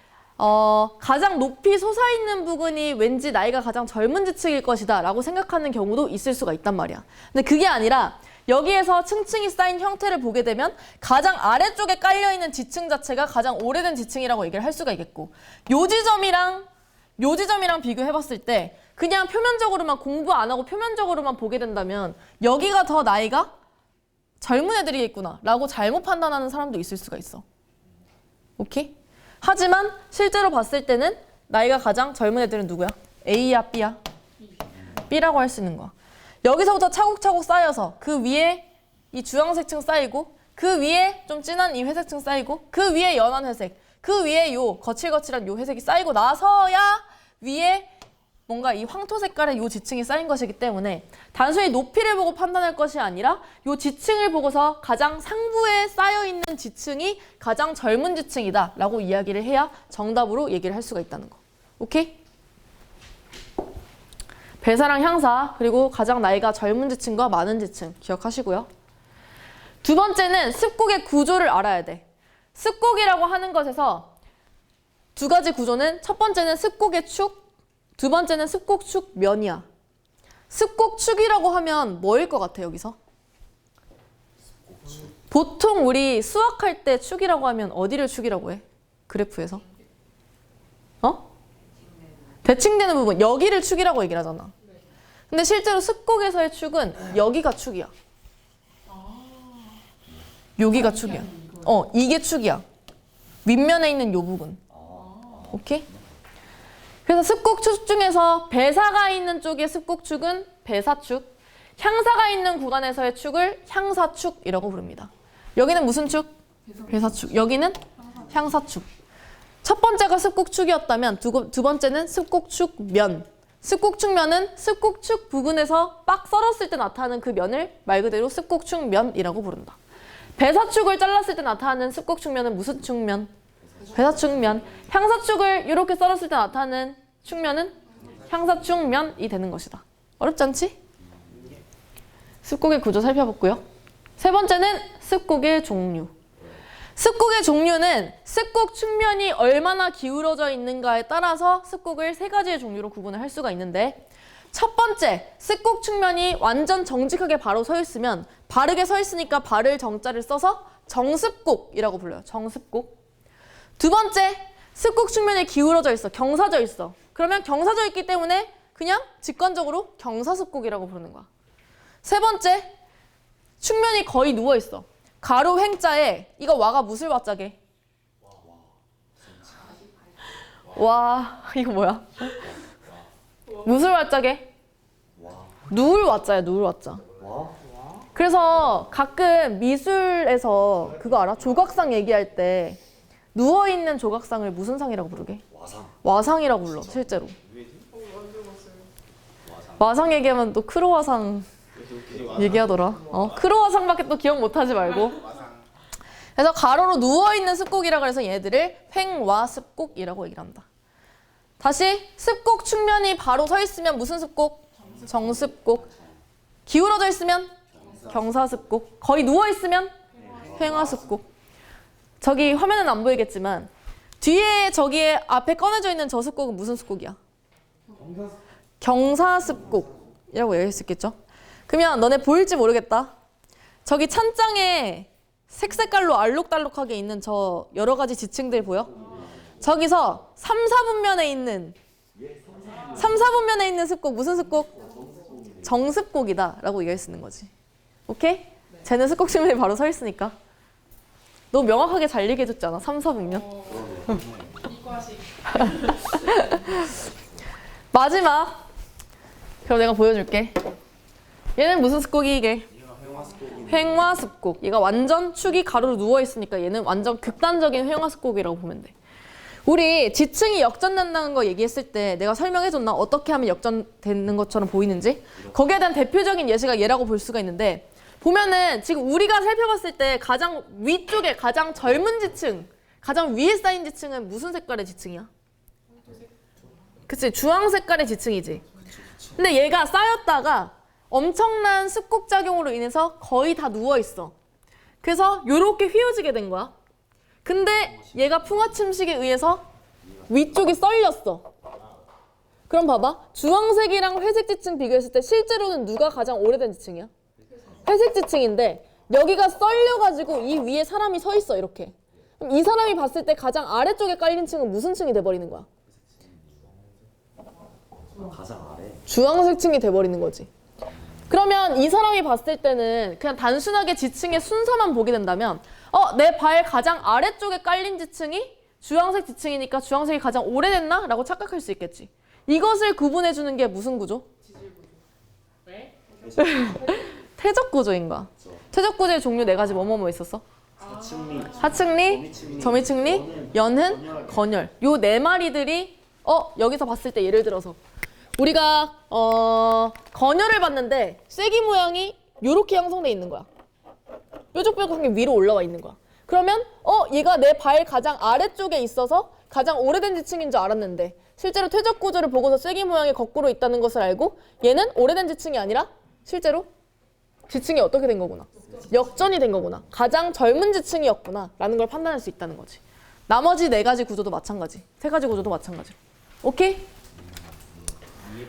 가장 높이 솟아있는 부분이 왠지 나이가 가장 젊은 지층일 것이다 라고 생각하는 경우도 있을 수가 있단 말이야. 근데 그게 아니라 여기에서 층층이 쌓인 형태를 보게 되면 가장 아래쪽에 깔려있는 지층 자체가 가장 오래된 지층이라고 얘기를 할 수가 있겠고, 요 지점이랑 비교해봤을 때 그냥 표면적으로만 공부 안 하고 표면적으로만 보게 된다면 여기가 더 나이가 젊은 애들이겠구나 라고 잘못 판단하는 사람도 있을 수가 있어. 오케이? 하지만 실제로 봤을 때는 나이가 가장 젊은 애들은 누구야? A야 B야? B라고 할 수 있는 거야. 여기서부터 차곡차곡 쌓여서 그 위에 이 주황색 층 쌓이고, 그 위에 좀 진한 이 회색 층 쌓이고, 그 위에 연한 회색, 그 위에 요 거칠거칠한 요 회색이 쌓이고 나서야 위에 뭔가 이 황토 색깔의 요 지층이 쌓인 것이기 때문에 단순히 높이를 보고 판단할 것이 아니라 요 지층을 보고서 가장 상부에 쌓여있는 지층이 가장 젊은 지층이다 라고 이야기를 해야 정답으로 얘기를 할 수가 있다는 거. 오케이? 배사랑 향사, 그리고 가장 나이가 젊은 지층과 많은 지층 기억하시고요. 두 번째는 습곡의 구조를 알아야 돼. 습곡이라고 하는 것에서 두 가지 구조는, 첫 번째는 습곡의 축, 두 번째는 습곡축 면이야. 습곡축이라고 하면 뭐일 것 같아, 여기서? 보통 우리 수학할 때 축이라고 하면 어디를 축이라고 해? 그래프에서? 대칭되는 부분, 여기를 축이라고 얘기를 하잖아. 근데 실제로 습곡에서의 축은 여기가 축이야. 여기가 축이야. 이게 축이야. 윗면에 있는 요 부분. 오케이? 그래서 습곡축 중에서 배사가 있는 쪽의 습곡축은 배사축, 향사가 있는 구간에서의 축을 향사축이라고 부릅니다. 여기는 무슨 축? 배사축. 여기는 향사축. 첫 번째가 습곡축이었다면 두 번째는 습곡축면. 습곡축면은 습곡축 부근에서 빡 썰었을 때 나타나는 그 면을 말 그대로 습곡축면이라고 부른다. 배사축을 잘랐을 때 나타나는 습곡축면은 무슨 축면? 배사축면. 향사축을 이렇게 썰었을 때 나타나는 축면은 향사축면이 되는 것이다. 어렵지 않지? 습곡의 구조 살펴봤고요. 세 번째는 습곡의 종류. 습곡의 종류는 습곡 측면이 얼마나 기울어져 있는가에 따라서 습곡을 세 가지의 종류로 구분을 할 수가 있는데, 첫 번째, 습곡 측면이 완전 정직하게 바로 서 있으면 바르게 서 있으니까 바를 정자를 써서 정습곡이라고 불러요. 정습곡. 두 번째, 습곡 측면이 기울어져 있어. 경사져 있어. 그러면 경사져 있기 때문에 그냥 직관적으로 경사습곡이라고 부르는 거야. 세 번째, 측면이 거의 누워 있어. 가로 횡자에 이거 와가 무술 와자게. 와, 이거 뭐야? 무술 와자게? 누울 와자야, 누울 와자. 그래서 가끔 미술에서 그거 알아? 조각상 얘기할 때 누워있는 조각상을 무슨 상이라고 부르게? 와상이라고 불러, 실제로. 와상 얘기하면 또 크로와상 얘기하더라. 크로와상밖에 또 기억 못하지 말고. 그래서 가로로 누워있는 습곡이라고 해서 얘들을 횡와습곡이라고 얘기를 한다. 다시 습곡 측면이 바로 서 있으면 무슨 습곡? 정습곡. 기울어져 있으면 경사습곡. 거의 누워있으면 횡화습곡. 저기 화면은 안 보이겠지만 뒤에 저기에 앞에 꺼내져 있는 저 습곡은 무슨 습곡이야? 경사습곡이라고 얘기할 수 있겠죠? 그러면 너네 보일지 모르겠다. 저기 찬장에 색깔로 알록달록하게 있는 저 여러 가지 지층들 보여? 저기서 3, 4분면에 있는 3, 4분면에 있는 습곡 무슨 습곡? 정습곡이다 라고 얘기할 수 있는 거지. 오케이? 쟤는 습곡 측면에 바로 서 있으니까. 너무 명확하게 잘 얘기해 줬잖아. 3, 4분면. 이과식. 마지막. 그럼 내가 보여줄게. 얘는 무슨 습곡이 이게? 횡화습곡. 얘가 완전 축이 가로로 누워있으니까 얘는 완전 극단적인 횡화습곡이라고 보면 돼. 우리 지층이 역전된다는 거 얘기했을 때 내가 설명해줬나? 어떻게 하면 역전되는 것처럼 보이는지? 거기에 대한 대표적인 예시가 얘라고 볼 수가 있는데 보면은 지금 우리가 살펴봤을 때 가장 위쪽에 가장 젊은 지층, 가장 위에 쌓인 지층은 무슨 색깔의 지층이야? 그치, 주황 색깔의 지층이지. 근데 얘가 쌓였다가 엄청난 습곡 작용으로 인해서 거의 다 누워있어. 그래서 요렇게 휘어지게 된 거야. 근데 얘가 풍화침식에 의해서 위쪽이 썰렸어. 그럼 봐봐. 주황색이랑 회색 지층 비교했을 때 실제로는 누가 가장 오래된 지층이야? 회색 지층인데 여기가 썰려가지고 이 위에 사람이 서 있어, 이렇게. 그럼 이 사람이 봤을 때 가장 아래쪽에 깔린 층은 무슨 층이 돼버리는 거야? 가장 아래. 주황색 층이 돼버리는 거지. 그러면 이 사람이 봤을 때는 그냥 단순하게 지층의 순서만 보게 된다면 내 발 가장 아래쪽에 깔린 지층이 주황색 지층이니까 주황색이 가장 오래됐나? 라고 착각할 수 있겠지. 이것을 구분해주는 게 무슨 구조? 퇴적 구조인 거야. 퇴적 구조의 종류 4가지 뭐뭐 있었어? 하층리, 점이층리, 연흔, 건열. 요 4마리들이 여기서 봤을 때 예를 들어서 우리가 건열을 봤는데 쐐기 모양이 요렇게 형성돼 있는 거야. 뾰족뾰족한 게 위로 올라와 있는 거야. 그러면 얘가 내 발 가장 아래쪽에 있어서 가장 오래된 지층인 줄 알았는데 실제로 퇴적 구조를 보고서 쐐기 모양이 거꾸로 있다는 것을 알고 얘는 오래된 지층이 아니라 실제로 지층이 어떻게 된 거구나. 역전이 된 거구나. 가장 젊은 지층이었구나 라는 걸 판단할 수 있다는 거지. 나머지 4가지 구조도 마찬가지. 3가지 구조도 마찬가지로. 오케이?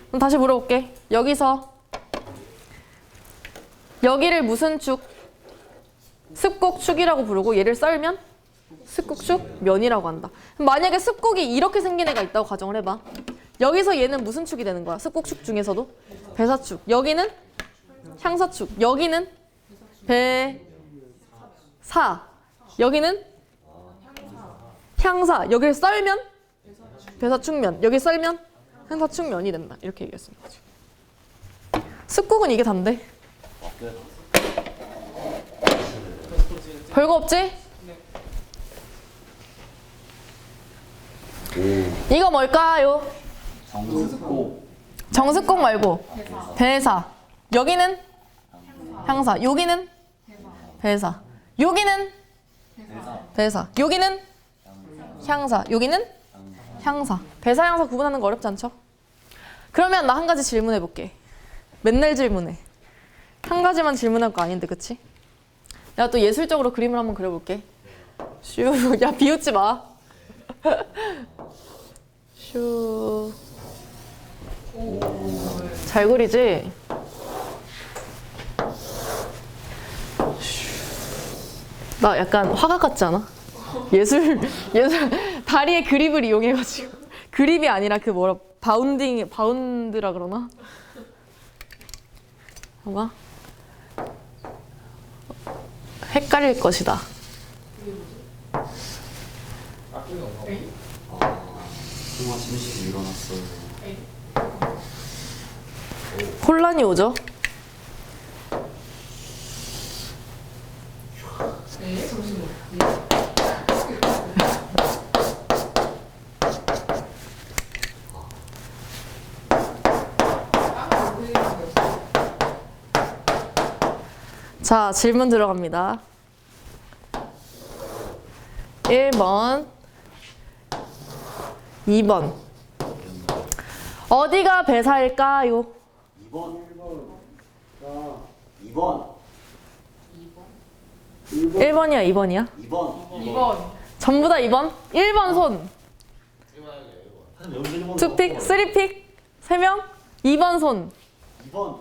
그럼 다시 물어볼게. 여기서 여기를 무슨 축? 습곡축이라고 부르고 얘를 썰면 습곡축 면이라고 한다. 그럼 만약에 습곡이 이렇게 생긴 애가 있다고 가정을 해봐. 여기서 얘는 무슨 축이 되는 거야? 습곡축 중에서도 배사축. 여기는 향사축. 여기는 배사. 여기는 향사. 여기를 썰면 배사축면. 여기 썰면 향사축면이 된다. 이렇게 얘기했습니다. 습곡은 이게 단데. 별거 없지? 이거 뭘까요? 정습곡 말고 배사. 여기는 향사. 여기는 배사. 여기는 배사. 여기는 향사. 여기는 향사. 배사, 향사 구분하는 거 어렵지 않죠? 그러면 나 한 가지 질문해 볼게. 맨날 질문해. 한 가지만 질문할 거 아닌데, 그치? 내가 또 예술적으로 그림을 한번 그려볼게. 슈. 야, 비웃지 마. 슈. 잘 그리지? 나 약간 화가 같지 않아? 예술 다리에 그립을 이용해가지고 그립이 아니라 그 뭐라 바운드라 그러나? 봐봐. 헷갈릴 것이다. 통화 침실이 일어났어요. 혼란이 오죠? 네, 잠시만요. 자, 질문 들어갑니다. 1번, 2번. 어디가 배사일까요? 2번. 2번. 1번이야, 2번이야? 2번. 2번. 전부 다 2번? 1번 손. 사실 여기 1번. 2픽, 3픽, 3명? 2번 손. 2번.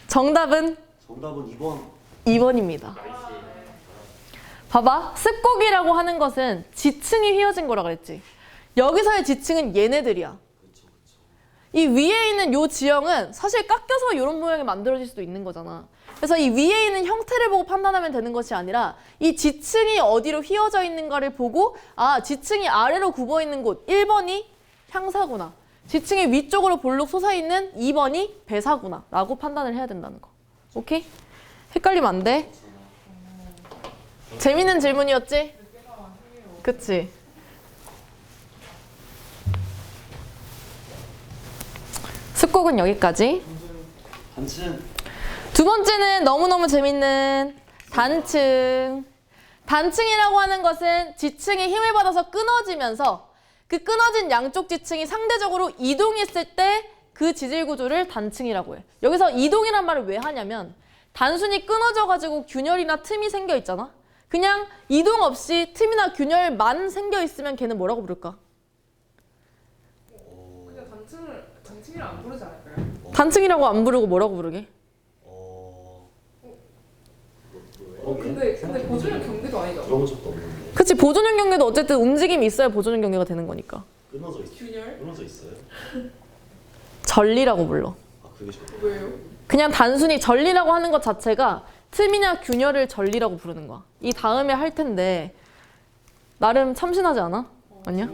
정답은 정답은 2번. 2번입니다. 봐봐. 습곡이라고 하는 것은 지층이 휘어진 거라 그랬지. 여기서의 지층은 얘네들이야. 이 위에 있는 요 지형은 사실 깎여서 이런 모양이 만들어질 수도 있는 거잖아. 그래서 이 위에 있는 형태를 보고 판단하면 되는 것이 아니라 이 지층이 어디로 휘어져 있는가를 보고 아, 지층이 아래로 굽어 있는 곳 1번이 향사구나. 지층이 위쪽으로 볼록 솟아있는 2번이 배사구나 라고 판단을 해야 된다는 거. 오케이? 헷갈리면 안 돼. 재밌는 질문이었지? 그치? 습곡은 여기까지. 단층. 두 번째는 너무너무 재밌는 단층. 단층이라고 하는 것은 지층이 힘을 받아서 끊어지면서 그 끊어진 양쪽 지층이 상대적으로 이동했을 때 그 지질 구조를 단층이라고 해. 여기서 이동이란 말을 왜 하냐면 단순히 끊어져가지고 균열이나 틈이 생겨 있잖아. 그냥 이동 없이 틈이나 균열만 생겨 있으면 걔는 뭐라고 부를까? 그냥 단층이라 안 부르지 않을까요? 단층이라고 안 부르고 뭐라고 부르게? 근데 보조형 경계도 아니죠? 들어본 적도 없는데. 그치, 보존형 경계도 어쨌든 움직임이 있어야 보존형 경계가 되는 거니까. 끊어져 있어요. 균열? 끊어져 있어요? 전리라고 불러. 아 그게 저. 왜요? 그냥 단순히 전리라고 하는 것 자체가 틈이나 균열을 전리라고 부르는 거야. 이 다음에 할 텐데 나름 참신하지 않아? 아니야?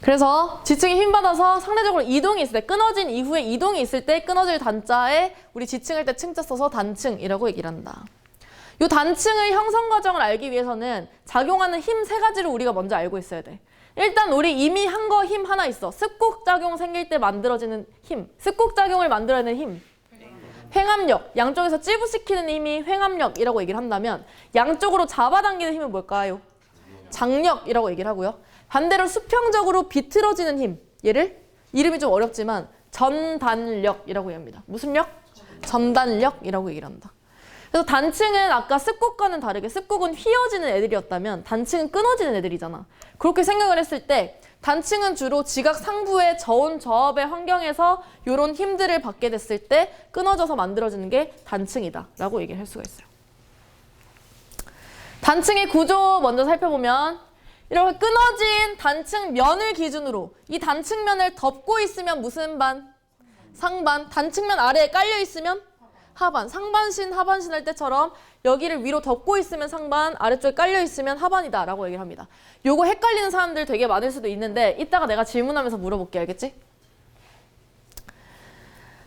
그래서 지층이 힘받아서 상대적으로 이동이 있을 때, 끊어진 이후에 이동이 있을 때 끊어질 단자에 우리 지층할 때 층자 써서 단층이라고 얘기를 한다. 이 단층의 형성 과정을 알기 위해서는 작용하는 힘 세 가지를 우리가 먼저 알고 있어야 돼. 일단 우리 이미 한 거 힘 하나 있어. 습곡작용 생길 때 만들어지는 힘. 습곡작용을 만들어내는 힘. 횡압력. 양쪽에서 찌부시키는 힘이 횡압력이라고 얘기를 한다면 양쪽으로 잡아당기는 힘은 뭘까요? 장력이라고 얘기를 하고요. 반대로 수평적으로 비틀어지는 힘. 얘를 이름이 좀 어렵지만 전단력이라고 얘기합니다. 무슨 력? 전단력이라고 얘기를 한다. 그래서 단층은 아까 습곡과는 다르게 습곡은 휘어지는 애들이었다면 단층은 끊어지는 애들이잖아. 그렇게 생각을 했을 때 단층은 주로 지각 상부의 저온 저압의 환경에서 이런 힘들을 받게 됐을 때 끊어져서 만들어지는 게 단층이다 라고 얘기를 할 수가 있어요. 단층의 구조 먼저 살펴보면 이렇게 끊어진 단층 면을 기준으로 이 단층면을 덮고 있으면 무슨 반? 상반. 단층면 아래에 깔려 있으면 하반. 상반신, 하반신 할 때처럼 여기를 위로 덮고 있으면 상반, 아래쪽에 깔려 있으면 하반이다 라고 얘기를 합니다. 요거 헷갈리는 사람들 되게 많을 수도 있는데 이따가 내가 질문하면서 물어볼게. 알겠지?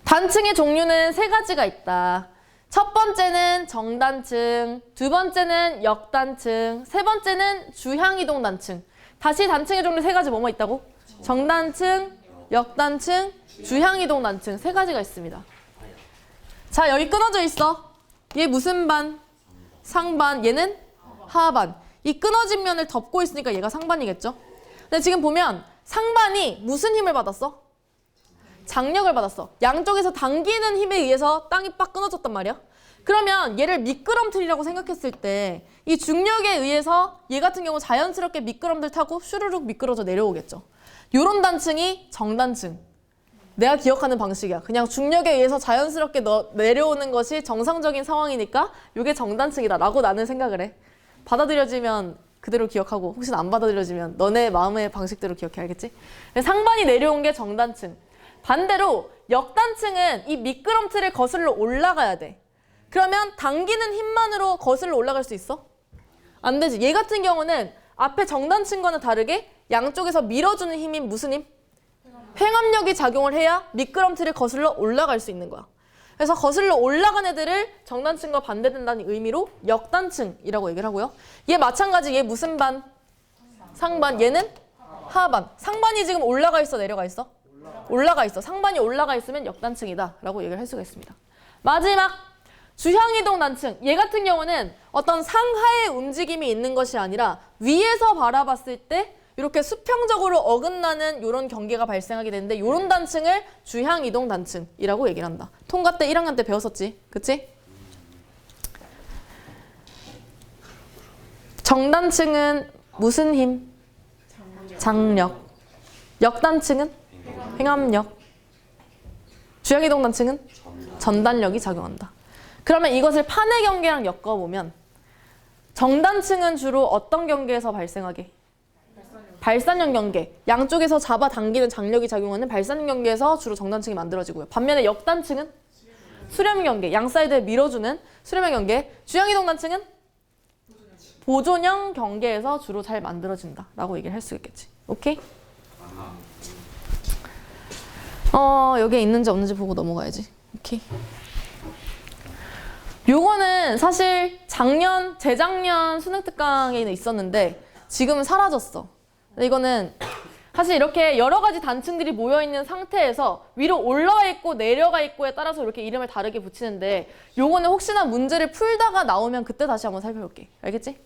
단층의 종류는 세 가지가 있다. 첫 번째는 정단층, 두 번째는 역단층, 세 번째는 주향이동 단층. 다시 단층의 종류 세 가지 뭐뭐 있다고? 정단층, 역단층, 주향이동 단층 세 가지가 있습니다. 자, 여기 끊어져 있어. 얘 무슨 반? 상반. 얘는 하반. 이 끊어진 면을 덮고 있으니까 얘가 상반이겠죠? 근데 지금 보면 상반이 무슨 힘을 받았어? 장력을 받았어. 양쪽에서 당기는 힘에 의해서 땅이 빡 끊어졌단 말이야. 그러면 얘를 미끄럼틀이라고 생각했을 때 이 중력에 의해서 얘 같은 경우 자연스럽게 미끄럼틀 타고 슈르륵 미끄러져 내려오겠죠. 요런 단층이 정단층. 내가 기억하는 방식이야. 그냥 중력에 의해서 자연스럽게 내려오는 것이 정상적인 상황이니까 이게 정단층이다 라고 나는 생각을 해. 받아들여지면 그대로 기억하고 혹시나 안 받아들여지면 너네 마음의 방식대로 기억해. 알겠지? 상반이 내려온 게 정단층. 반대로 역단층은 이 미끄럼틀을 거슬러 올라가야 돼. 그러면 당기는 힘만으로 거슬러 올라갈 수 있어? 안 되지. 얘 같은 경우는 앞에 정단층과는 다르게 양쪽에서 밀어주는 힘이 무슨 힘? 횡압력이 작용을 해야 미끄럼틀을 거슬러 올라갈 수 있는 거야. 그래서 거슬러 올라간 애들을 정단층과 반대된다는 의미로 역단층이라고 얘기를 하고요. 얘 마찬가지. 얘 무슨 반? 상반. 얘는 하반. 상반이 지금 올라가 있어, 내려가 있어? 올라가 있어. 상반이 올라가 있으면 역단층이다 라고 얘기를 할 수가 있습니다. 마지막 주향이동 단층. 얘 같은 경우는 어떤 상하의 움직임이 있는 것이 아니라 위에서 바라봤을 때 이렇게 수평적으로 어긋나는 이런 경계가 발생하게 되는데 이런 단층을 주향이동 단층이라고 얘기를 한다. 통과 때 1학년 때 배웠었지. 그치? 정단층은 무슨 힘? 장력. 역단층은 횡압력. 주향이동 단층은 전단력이 작용한다. 그러면 이것을 판의 경계랑 엮어보면 정단층은 주로 어떤 경계에서 발생하게? 발산형 경계. 양쪽에서 잡아당기는 장력이 작용하는 발산형 경계에서 주로 정단층이 만들어지고요. 반면에 역단층은 수렴 경계. 양 사이드에 밀어주는 수렴형 경계. 주향이동 단층은 보존형 경계에서 주로 잘 만들어진다 라고 얘기를 할 수 있겠지. 오케이? 여기에 있는지 없는지 보고 넘어가야지. 오케이. 요거는 사실 재작년 수능 특강에 있었는데 지금은 사라졌어. 근데 이거는 사실 이렇게 여러 가지 단층들이 모여있는 상태에서 위로 올라와 있고 내려가 있고에 따라서 이렇게 이름을 다르게 붙이는데 요거는 혹시나 문제를 풀다가 나오면 그때 다시 한번 살펴볼게. 알겠지?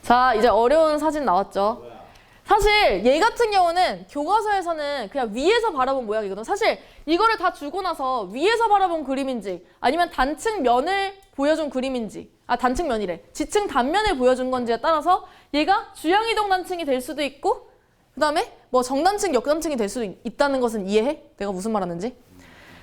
자, 이제 어려운 사진 나왔죠. 사실 얘 같은 경우는 교과서에서는 그냥 위에서 바라본 모양이거든. 사실 이거를 다 주고 나서 위에서 바라본 그림인지 아니면 단층 면을 보여준 그림인지 단층 면이래. 지층 단면을 보여준 건지에 따라서 얘가 주향이동 단층이 될 수도 있고 그 다음에 뭐 정단층, 역단층이 될 수도 있다는 것은 이해해? 내가 무슨 말 하는지?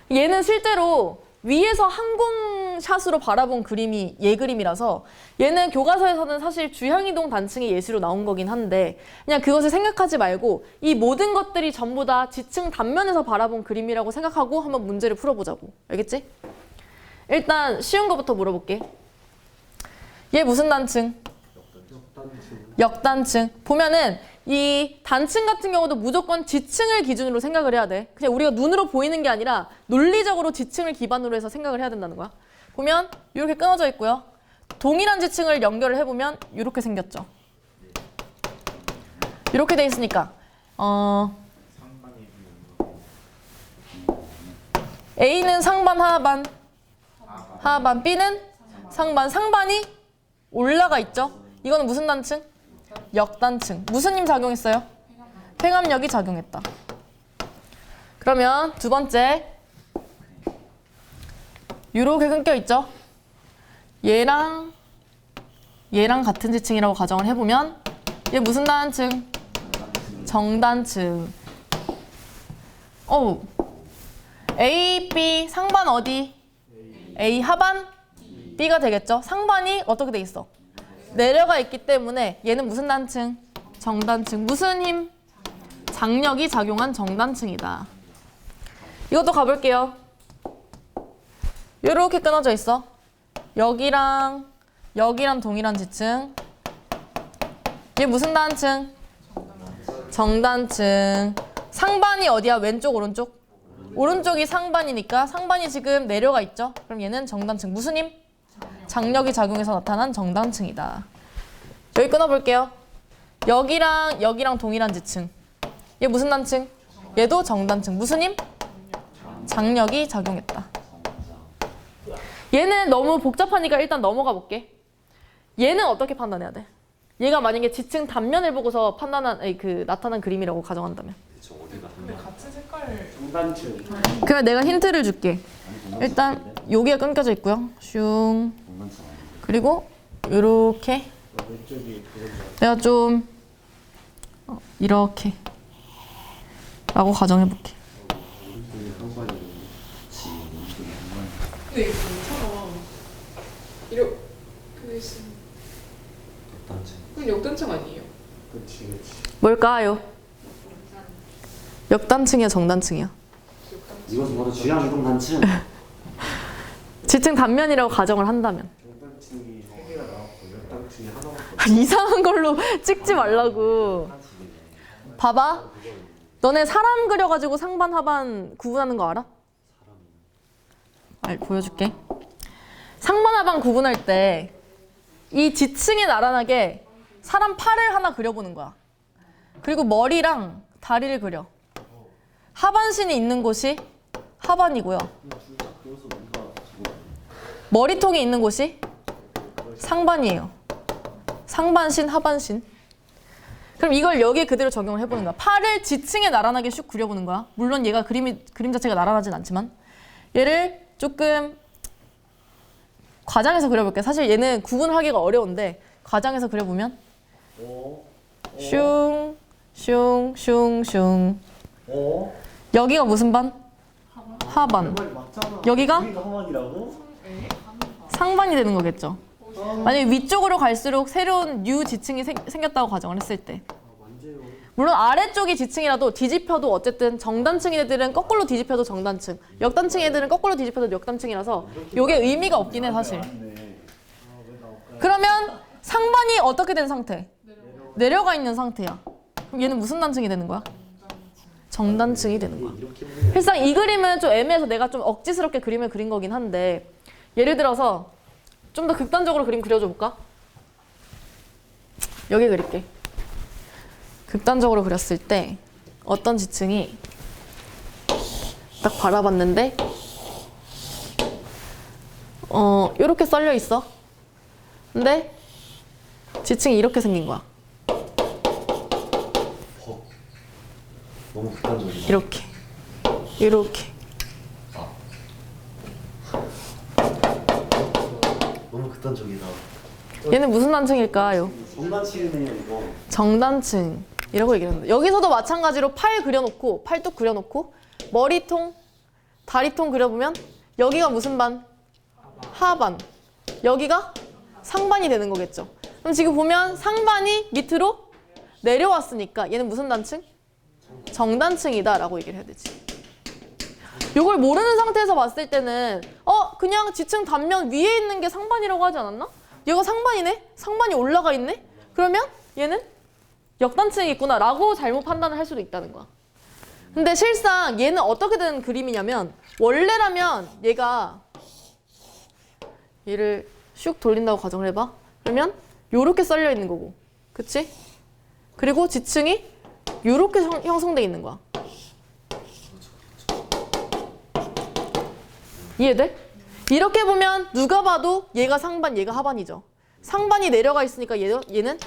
얘는 실제로 위에서 항공샷으로 바라본 그림이 얘 그림이라서 얘는 교과서에서는 사실 주향이동 단층의 예시로 나온 거긴 한데 그냥 그것을 생각하지 말고 이 모든 것들이 전부 다 지층 단면에서 바라본 그림이라고 생각하고 한번 문제를 풀어보자고. 알겠지? 일단 쉬운 거부터 물어볼게. 얘 무슨 단층? 역단층. 보면은 이 단층 같은 경우도 무조건 지층을 기준으로 생각을 해야 돼. 그냥 우리가 눈으로 보이는 게 아니라 논리적으로 지층을 기반으로 해서 생각을 해야 된다는 거야. 보면 이렇게 끊어져 있고요. 동일한 지층을 연결을 해보면 이렇게 생겼죠. 이렇게 돼 있으니까 A는 상반, 하반, B는 상반. 상반이 올라가 있죠. 이거는 무슨 단층? 역단층. 무슨 힘 작용했어요? 횡압력이 작용했다. 그러면 두 번째 이렇게 끊겨 있죠. 얘랑 같은 지층이라고 가정을 해보면 얘 무슨 단층? 정단층. A, B 상반 어디? A 하반? B가 되겠죠. 상반이 어떻게 돼 있어? 내려가 있기 때문에 얘는 무슨 단층? 정단층. 무슨 힘? 장력이 작용한 정단층이다. 이것도 가볼게요. 이렇게 끊어져 있어. 여기랑 동일한 지층. 얘 무슨 단층? 정단층. 상반이 어디야? 왼쪽, 오른쪽? 오른쪽이 상반이니까 상반이 지금 내려가 있죠. 그럼 얘는 정단층. 무슨 힘? 장력이 작용해서 나타난 정단층이다. 여기 끊어볼게요. 여기랑 동일한 지층. 얘 무슨 단층? 얘도 정단층. 무슨 힘? 장력이 작용했다. 얘는 너무 복잡하니까 일단 넘어가 볼게. 얘는 어떻게 판단해야 돼? 얘가 만약에 지층 단면을 보고서 나타난 그림이라고 가정한다면. 근데 같은 색깔을 정단층. 그럼 내가 힌트를 줄게. 일단 여기가 끊겨져 있고요. 슝. 그리고 이렇게 내가 좀 이렇게 라고 가정해볼게. 오른쪽에 상관이 지 왼쪽에 상관이. 근데 이거 괜찮아. 이렇게 했으면 단체. 그럼 역단층 아니에요? 그치 그치. 뭘까요? 역단층이야 정단층이야? 이것은 바로 주양 이동 단층. 지층 단면이라고 가정을 한다면. 정단층이 3개가 나왔고 역단층이 하나밖에 이상한 걸로 찍지 말라고. 봐봐. 너네 사람 그려가지고 상반 하반 구분하는 거 알아? 보여줄게. 상반 하반 구분할 때 이 지층에 나란하게 사람 팔을 하나 그려보는 거야. 그리고 머리랑 다리를 그려. 하반신이 있는 곳이 하반이고요. 머리통이 있는 곳이 상반이에요. 상반신, 하반신. 그럼 이걸 여기에 그대로 적용을 해보는 거야. 팔을 지층에 나란하게 슉 그려보는 거야. 물론 얘가 그림 자체가 나란하진 않지만 얘를 조금 과장해서 그려볼게. 사실 얘는 구분을 하기가 어려운데 과장해서 그려보면 슝, 슝, 슝, 슝. 여기가 무슨 반? 하반. 여기가 상반이 되는 거겠죠. 만약에 위쪽으로 갈수록 새로운 뉴 지층이 생겼다고 가정을 했을 때. 물론 아래쪽이 지층이라도 뒤집혀도 어쨌든 정단층인 애들은 거꾸로 뒤집혀도 정단층, 역단층 애들은 거꾸로 뒤집혀도 역단층이라서 이게 의미가 없긴 해 사실. 그러면 상반이 어떻게 된 상태? 내려가 있는 상태야. 그럼 얘는 무슨 단층이 되는 거야? 정단층이 되는 거야. 실상 이 그림은 좀 애매해서 내가 좀 억지스럽게 그림을 그린 거긴 한데 예를 들어서 좀 더 극단적으로 그림 그려줘 볼까? 여기 그릴게. 극단적으로 그렸을 때 어떤 지층이 딱 바라봤는데 이렇게 썰려 있어. 근데 지층이 이렇게 생긴 거야. 너무 극단적이다. 이렇게. 너무 극단적이다. 얘는 무슨 단층일까요? 정단층이네요 이거. 정단층이라고 얘기하는데 여기서도 마찬가지로 팔 그려놓고 팔뚝 그려놓고 머리통, 다리통 그려보면 여기가 무슨 반? 하반. 여기가 상반이 되는 거겠죠. 그럼 지금 보면 상반이 밑으로 내려왔으니까 얘는 무슨 단층? 정단층이다 라고 얘기를 해야 되지. 이걸 모르는 상태에서 봤을 때는 그냥 지층 단면 위에 있는 게 상반이라고 하지 않았나? 얘가 상반이네? 상반이 올라가 있네? 그러면 얘는 역단층이 있구나 라고 잘못 판단을 할 수도 있다는 거야. 근데 실상 얘는 어떻게 된 그림이냐면 원래라면 얘가 얘를 슉 돌린다고 가정을 해봐. 그러면 요렇게 썰려 있는 거고. 그치? 그리고 지층이 요렇게 형성돼 있는 거야. 이해돼? 이렇게 보면 누가 봐도 얘가 상반, 얘가 하반이죠. 상반이 내려가 있으니까 얘는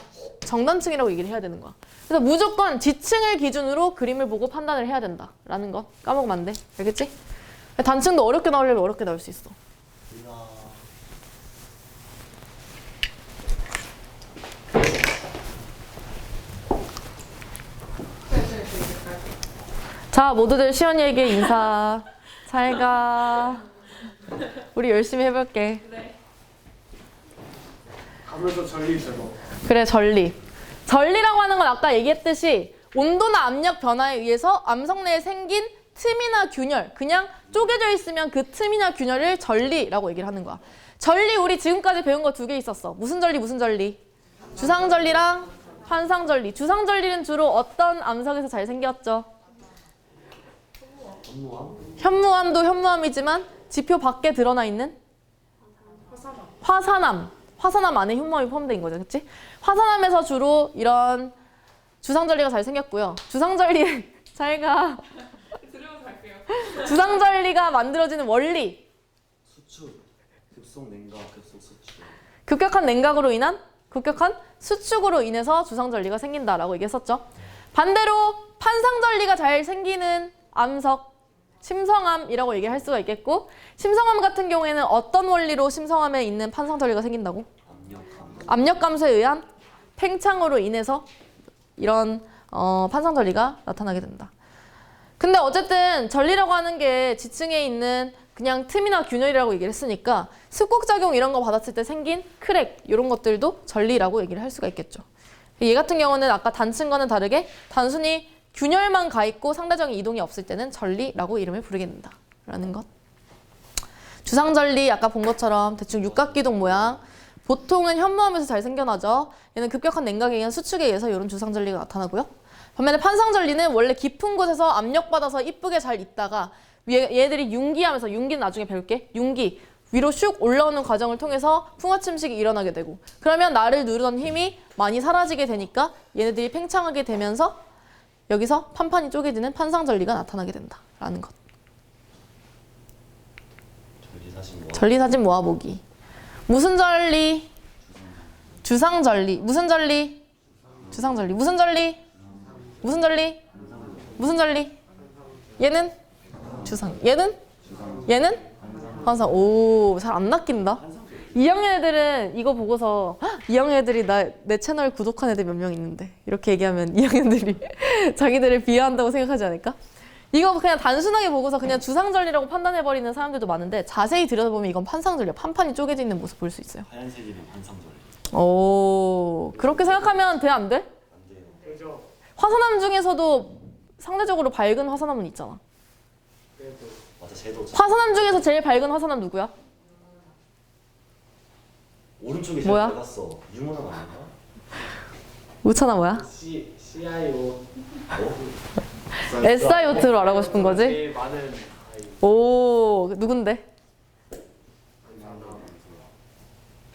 정단층이라고 얘기를 해야 되는 거야. 그래서 무조건 지층을 기준으로 그림을 보고 판단을 해야 된다라는 거 까먹으면 안 돼. 알겠지? 단층도 어렵게 나오려면 어렵게 나올 수 있어. 자, 모두들 시연이에게 인사. 잘 가. 우리 열심히 해볼게. 가면서 전리죠. 그래, 전리. 전리라고 하는 건 아까 얘기했듯이 온도나 압력 변화에 의해서 암석 내에 생긴 틈이나 균열, 그냥 쪼개져 있으면 그 틈이나 균열을 전리라고 얘기를 하는 거야. 전리 우리 지금까지 배운 거 2개 있었어. 무슨 전리, 무슨 전리? 주상전리랑 환상전리. 주상전리는 주로 어떤 암석에서 잘 생겼죠? 현무암도 현무암이지만 지표 밖에 드러나 있는 화산암. 화산암 안에 현무암이 포함되어 있는 거죠. 그치? 화산암에서 주로 이런 주상전리가 잘 생겼고요. 주상전리 잘 가. 들으면서 갈게요. 주상전리가 만들어지는 원리. 수축, 급속 냉각, 급속 수축. 급격한 냉각으로 인한 급격한 수축으로 인해서 주상전리가 생긴다라고 얘기했었죠. 반대로 판상전리가 잘 생기는 암석, 심성암이라고 얘기할 수가 있겠고, 심성암 같은 경우에는 어떤 원리로 심성암에 있는 판상전리가 생긴다고? 압력 감소에 의한 팽창으로 인해서 이런 판상전리가 나타나게 된다. 근데 어쨌든 전리라고 하는 게 지층에 있는 그냥 틈이나 균열이라고 얘기를 했으니까 습곡작용 이런 거 받았을 때 생긴 크랙 이런 것들도 전리라고 얘기를 할 수가 있겠죠. 얘 같은 경우는 아까 단층과는 다르게 단순히 균열만 가 있고 상대적인 이동이 없을 때는 전리라고 이름을 부르게 된다라는 것. 주상전리 아까 본 것처럼 대충 육각기둥 모양. 보통은 현무암에서 잘 생겨나죠. 얘는 급격한 냉각에 의한 수축에 의해서 이런 주상전리가 나타나고요. 반면에 판상전리는 원래 깊은 곳에서 압력받아서 이쁘게 잘 있다가 얘들이 융기하면서, 융기는 나중에 배울게. 융기, 위로 슉 올라오는 과정을 통해서 풍화침식이 일어나게 되고, 그러면 나를 누르던 힘이 많이 사라지게 되니까 얘네들이 팽창하게 되면서 여기서 판판이 쪼개지는 판상전리가 나타나게 된다라는 것. 전리사진 모아보기. 무슨 전리? 주상전리. 무슨 전리? 주상전리. 무슨 전리? 무슨 전리? 무슨 전리? 얘는? 주상. 얘는? 얘는? 판상. 오, 잘 안 낚인다. 2학년 애들은 이거 보고서 2학년 애들이 내 채널 구독한 애들 몇 명 있는데 이렇게 얘기하면 2학년들이 자기들을 비하한다고 생각하지 않을까? 이거 그냥 단순하게 보고서 그냥 주상전리라고 판단해버리는 사람들도 많은데 자세히 들여다보면 이건 판상전리야. 판판이 쪼개져 있는 모습 볼 수 있어요. 하얀색이면 판상전리. 오, 그렇게 생각하면 돼, 안 돼? 안 돼요. 화산암 중에서도 상대적으로 밝은 화산암은 있잖아. 맞아, 쟤도. 화산암 중에서 제일 밝은 화산암 누구야? 오른쪽에 뭐야? 제일 밝았어. 유문학 아닌가? 우찬아 뭐야? CIO. SIOT로 알아보고 싶은 거지? 제일 많은 아이. 오, 누군데?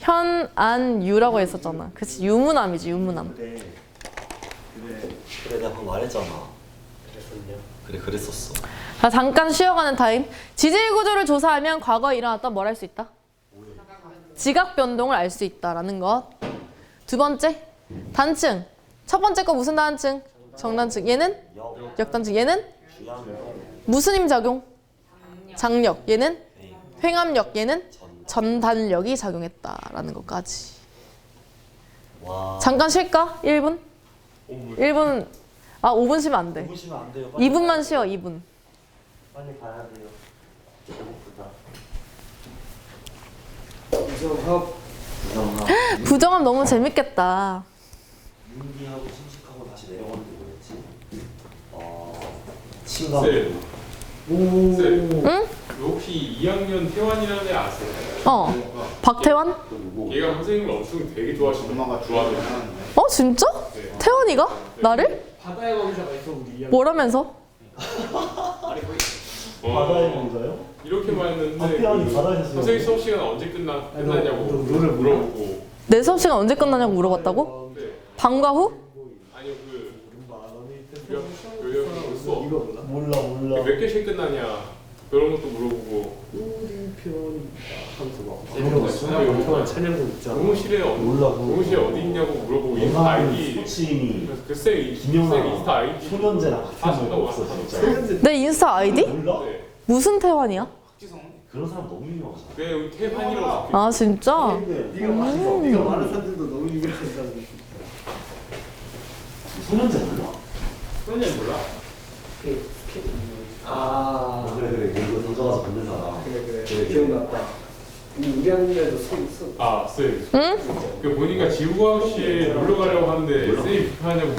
현안유라고 했었잖아. 그치, 유문암이지, 유문암. 그래, 내가 방금 말했잖아. 그랬었냐? 그래, 그랬었어. 자, 잠깐 쉬어가는 타임. 지질 구조를 조사하면 과거에 일어났던 뭘 알 수 있다? 지각 변동을 알 수 있다라는 것. 두 번째, 단층. 첫 번째 거 무슨 단층? 정단층. 얘는? 역단층. 얘는? 무슨 힘 작용? 장력. 얘는? 횡압력. 얘는? 전단력이 작용했다라는 것까지. 와. 잠깐 쉴까? 1분? 1분. 아, 5분 쉬면 안 돼. 보시면 안 돼요. 빨리 2분만 쉬어, 2분. 빨리 가야 돼요. 배고프다. 우성합. 부정아. 부정함 너무 재밌겠다. 윤기하고 침식하고 다시 내려가는 게 뭐였지? 침감. 쌤, 응? 혹시 2학년 태환이라는 애 아세요? 어. 박태환? 얘가 선생님을 엄청 되게 좋아하시더라고요. 좋아하더라고요. 어, 진짜? 태환이가? 나를? 바다의 왕자가 있어 우리 이야기. 뭐라면서? 바다의 왕자요? 이렇게 말했는데 박태환이 바다에서 쓰요. 선생님 수업 시간 언제 끝나냐고 노래 물어보고 내 수업 시간 언제 끝나냐고 물어봤다고? 네. 방과 후? 아니요 그 수업 이거 몰라? 몰라. 몇 개씩 끝나냐 그런 것도 물어보고 우리 편이다 하면서 막 그리고 찬양곡 있잖아. 동호실에 동호실에 어디 있냐고 물어보고 인스타 아이디 스포츠인이 그쌤 김연아 인스타 아이디 소년제랑 같은 하신다고 거 없어 왔어요. 진짜. 내 인스타 아이디? 몰라? 네. 무슨 태환이야? 그런 사람 너무 유명하잖아. 왜 여기 태환이라고 적혀 아, 진짜? 네가 많은 사람들도 너무 유명하다고. 소년제 몰라? 선생님 몰라? 아 그래 이거 던져가서 받는 사람. 그래 기억났다. 우리 학년에도 손 아 쌤. 응? 그 보니까 지구과학실에 놀러 가려고 하는데 쌤이 불편하냐고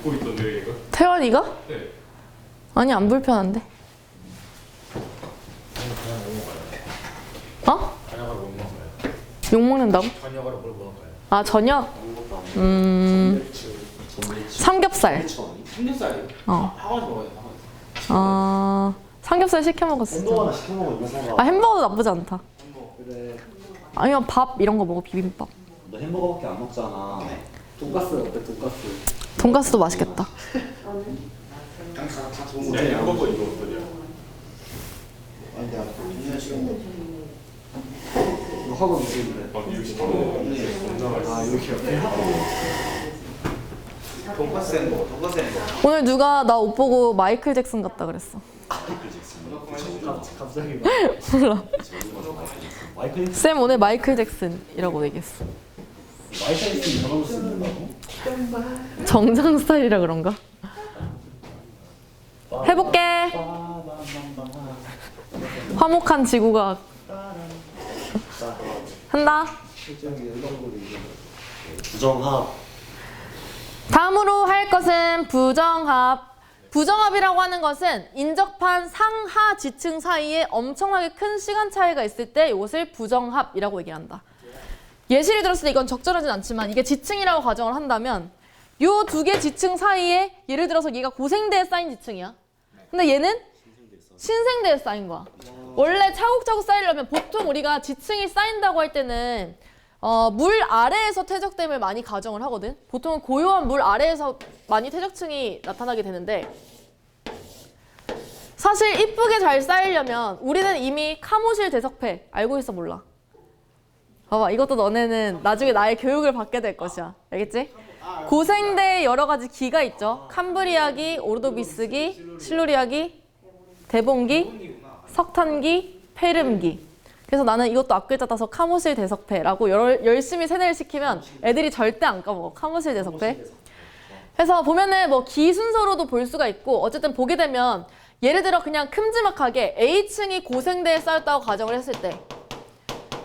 묻고 있던데 이거. 태환이가? 네. 아니, 안 불편한데. 어? 저녁을 못 먹어요. 욕 먹는다고? 저녁을 뭘 먹어요? 아, 저녁? 삼겹살. 삼겹살이요? 어. 학원에서 먹어요. 삼겹살 시켜 먹었어. 햄버거 하나 시켜 먹어 이거가. 아, 햄버거도 나쁘지 않다. 그래. 아니면 밥 이런 거 먹어, 비빔밥. 너 햄버거밖에 안 먹잖아. 돈가스 어때 돈가스? 돈가스도 맛있겠다. 야, 햄버거 이거 어떠냐? 이거 학원 무슨데? 아, 미국 시키는 아 이렇게 돈가스 햄버거. 오늘 누가 나 옷 보고 마이클 잭슨 같다 그랬어. 갑자기 몰라. 마이클 쌤 오늘 마이클 잭슨이라고 얘기했어. 잭슨 저런 거 쓴다고? 정장 스타일이라 그런가? 아 해볼게. 화목한 지구가 한다. 부정합. 다음으로 할 것은 부정합. 부정합이라고 하는 것은 인접한 상하 지층 사이에 엄청나게 큰 시간 차이가 있을 때 이것을 부정합이라고 얘기한다. 예시를 들었을 때 이건 적절하진 않지만 이게 지층이라고 가정을 한다면 이 두 개 지층 사이에 예를 들어서 얘가 고생대에 쌓인 지층이야. 근데 얘는 신생대에 쌓인 거야. 원래 차곡차곡 쌓이려면 보통 우리가 지층이 쌓인다고 할 때는 물 아래에서 퇴적됨을 많이 가정을 하거든. 보통은 고요한 물 아래에서 많이 퇴적층이 나타나게 되는데 사실 이쁘게 잘 쌓이려면 우리는 이미 카모실 대석패 알고 있어 몰라? 봐봐, 이것도 너네는 나중에 나의 교육을 받게 될 것이야. 알겠지? 고생대에 여러 가지 기가 있죠. 캄브리아기, 오르도비스기, 실루리아기, 대봉기, 석탄기, 페름기. 그래서 나는 이것도 앞글자 따서 카모실 대석패라고 열심히 세뇌를 시키면 애들이 절대 안 까먹어. 카모실 대석패. 그래서 보면은 뭐 기 순서로도 볼 수가 있고 어쨌든 보게 되면 예를 들어 그냥 큼지막하게 A층이 고생대에 쌓였다고 가정을 했을 때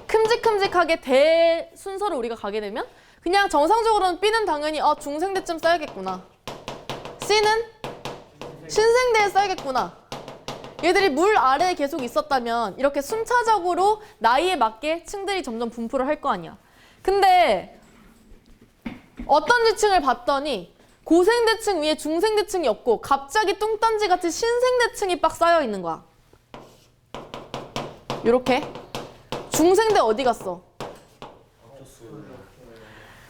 큼직큼직하게 대 순서로 우리가 가게 되면 그냥 정상적으로는 B는 당연히 중생대쯤 쌓여야겠구나. C는 신생대에 쌓여야겠구나. 얘들이 물 아래에 계속 있었다면 이렇게 순차적으로 나이에 맞게 층들이 점점 분포를 할 거 아니야. 근데 어떤 지층을 봤더니 고생대층 위에 중생대층이 없고 갑자기 뚱딴지같이 신생대층이 빡 쌓여 있는 거야. 요렇게. 중생대 어디 갔어?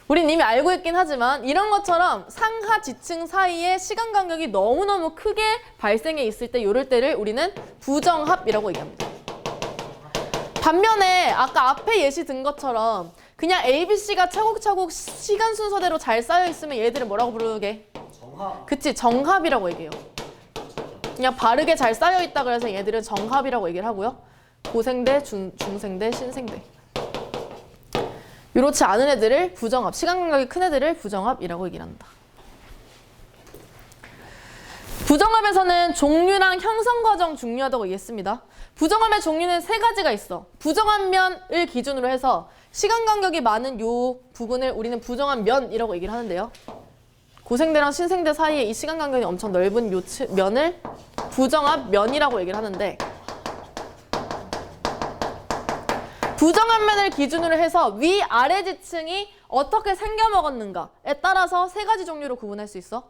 우린 이미 알고 있긴 하지만 이런 것처럼 상하 지층 사이에 시간 간격이 너무너무 크게 발생해 있을 때 이럴 때를 우리는 부정합이라고 얘기합니다. 반면에 아까 앞에 예시 든 것처럼 그냥 ABC가 차곡차곡 시간 순서대로 잘 쌓여 있으면 얘들은 뭐라고 부르게? 정합. 그치, 정합이라고 얘기해요. 그냥 바르게 잘 쌓여 있다 그래서 얘들은 정합이라고 얘기를 하고요. 고생대, 중생대, 신생대. 이렇지 않은 애들을 부정합, 시간 간격이 큰 애들을 부정합이라고 얘기를 한다. 부정합에서는 종류랑 형성 과정 중요하다고 얘기했습니다. 부정합의 종류는 세 가지가 있어. 부정한 면을 기준으로 해서 시간 간격이 많은 요 부분을 우리는 부정한 면이라고 얘기를 하는데요. 고생대랑 신생대 사이에 이 시간 간격이 엄청 넓은 요 면을 부정합 면이라고 얘기를 하는데 부정한 면을 기준으로 해서 위아래 지층이 어떻게 생겨먹었는가에 따라서 세 가지 종류로 구분할 수 있어.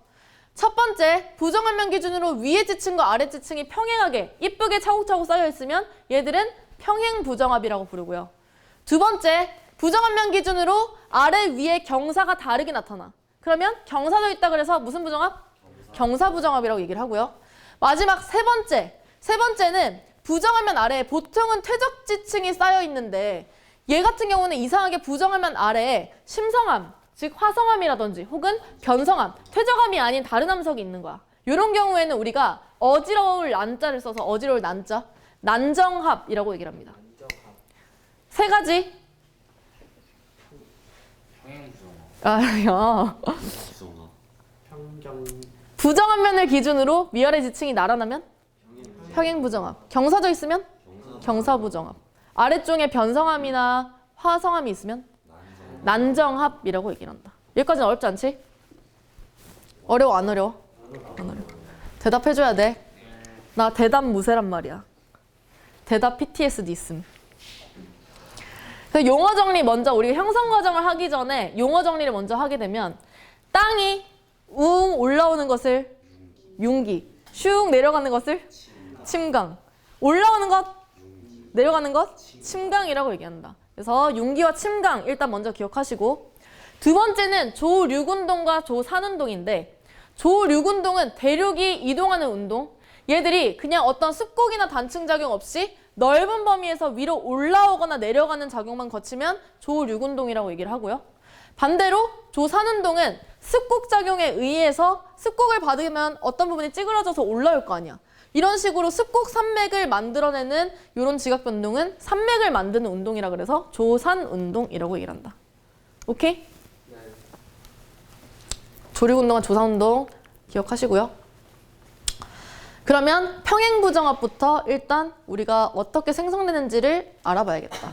첫 번째, 부정한 면 기준으로 위의 지층과 아래 지층이 평행하게 이쁘게 차곡차곡 쌓여있으면 얘들은 평행 부정합이라고 부르고요. 두 번째, 부정한 면 기준으로 아래 위에 경사가 다르게 나타나. 그러면 경사도 있다 그래서 무슨 부정합? 경사 부정합이라고 얘기를 하고요. 마지막 세 번째는 부정한 면 아래에 보통은 퇴적 지층이 쌓여 있는데 얘 같은 경우는 이상하게 부정한 면 아래에 심성암, 즉 화성암이라든지 혹은 변성암, 퇴적암이 아닌 다른 암석이 있는 거야. 이런 경우에는 우리가 어지러울 난자를 써서 어지러울 난자, 난정합이라고 얘기를 합니다. 세 가지. 야. 부정합. 부정한 면을 기준으로 위아래 지층이 나란하면 평행 부정합. 경사져 있으면 경사 부정합. 아래쪽에 변성함이나 화성함이 있으면 난정합이라고 얘기를 한다. 여기까지는 어렵지 않지? 어려워 안 어려워? 안 어려워. 대답해줘야 돼. 나 대답 무쇠란 말이야. 대답 PTSD 있음. 용어 정리 먼저 우리가 형성 과정을 하기 전에 용어 정리를 먼저 하게 되면 땅이 올라오는 것을 융기, 슉 내려가는 것을 침강, 올라오는 것, 내려가는 것, 침강이라고 얘기한다. 그래서 융기와 침강 일단 먼저 기억하시고 두 번째는 조류운동과 조산운동인데 조류운동은 대륙이 이동하는 운동. 얘들이 그냥 어떤 습곡이나 단층 작용 없이 넓은 범위에서 위로 올라오거나 내려가는 작용만 거치면 조류운동이라고 얘기를 하고요. 반대로 조산운동은 습곡 작용에 의해서 습곡을 받으면 어떤 부분이 찌그러져서 올라올 거 아니야. 이런 식으로 습곡 산맥을 만들어내는 이런 지각 변동은 산맥을 만드는 운동이라 그래서 조산운동이라고 얘기를 한다. 오케이? 조류운동과 조산운동 기억하시고요. 그러면 평행부정합부터 일단 우리가 어떻게 생성되는지를 알아봐야겠다.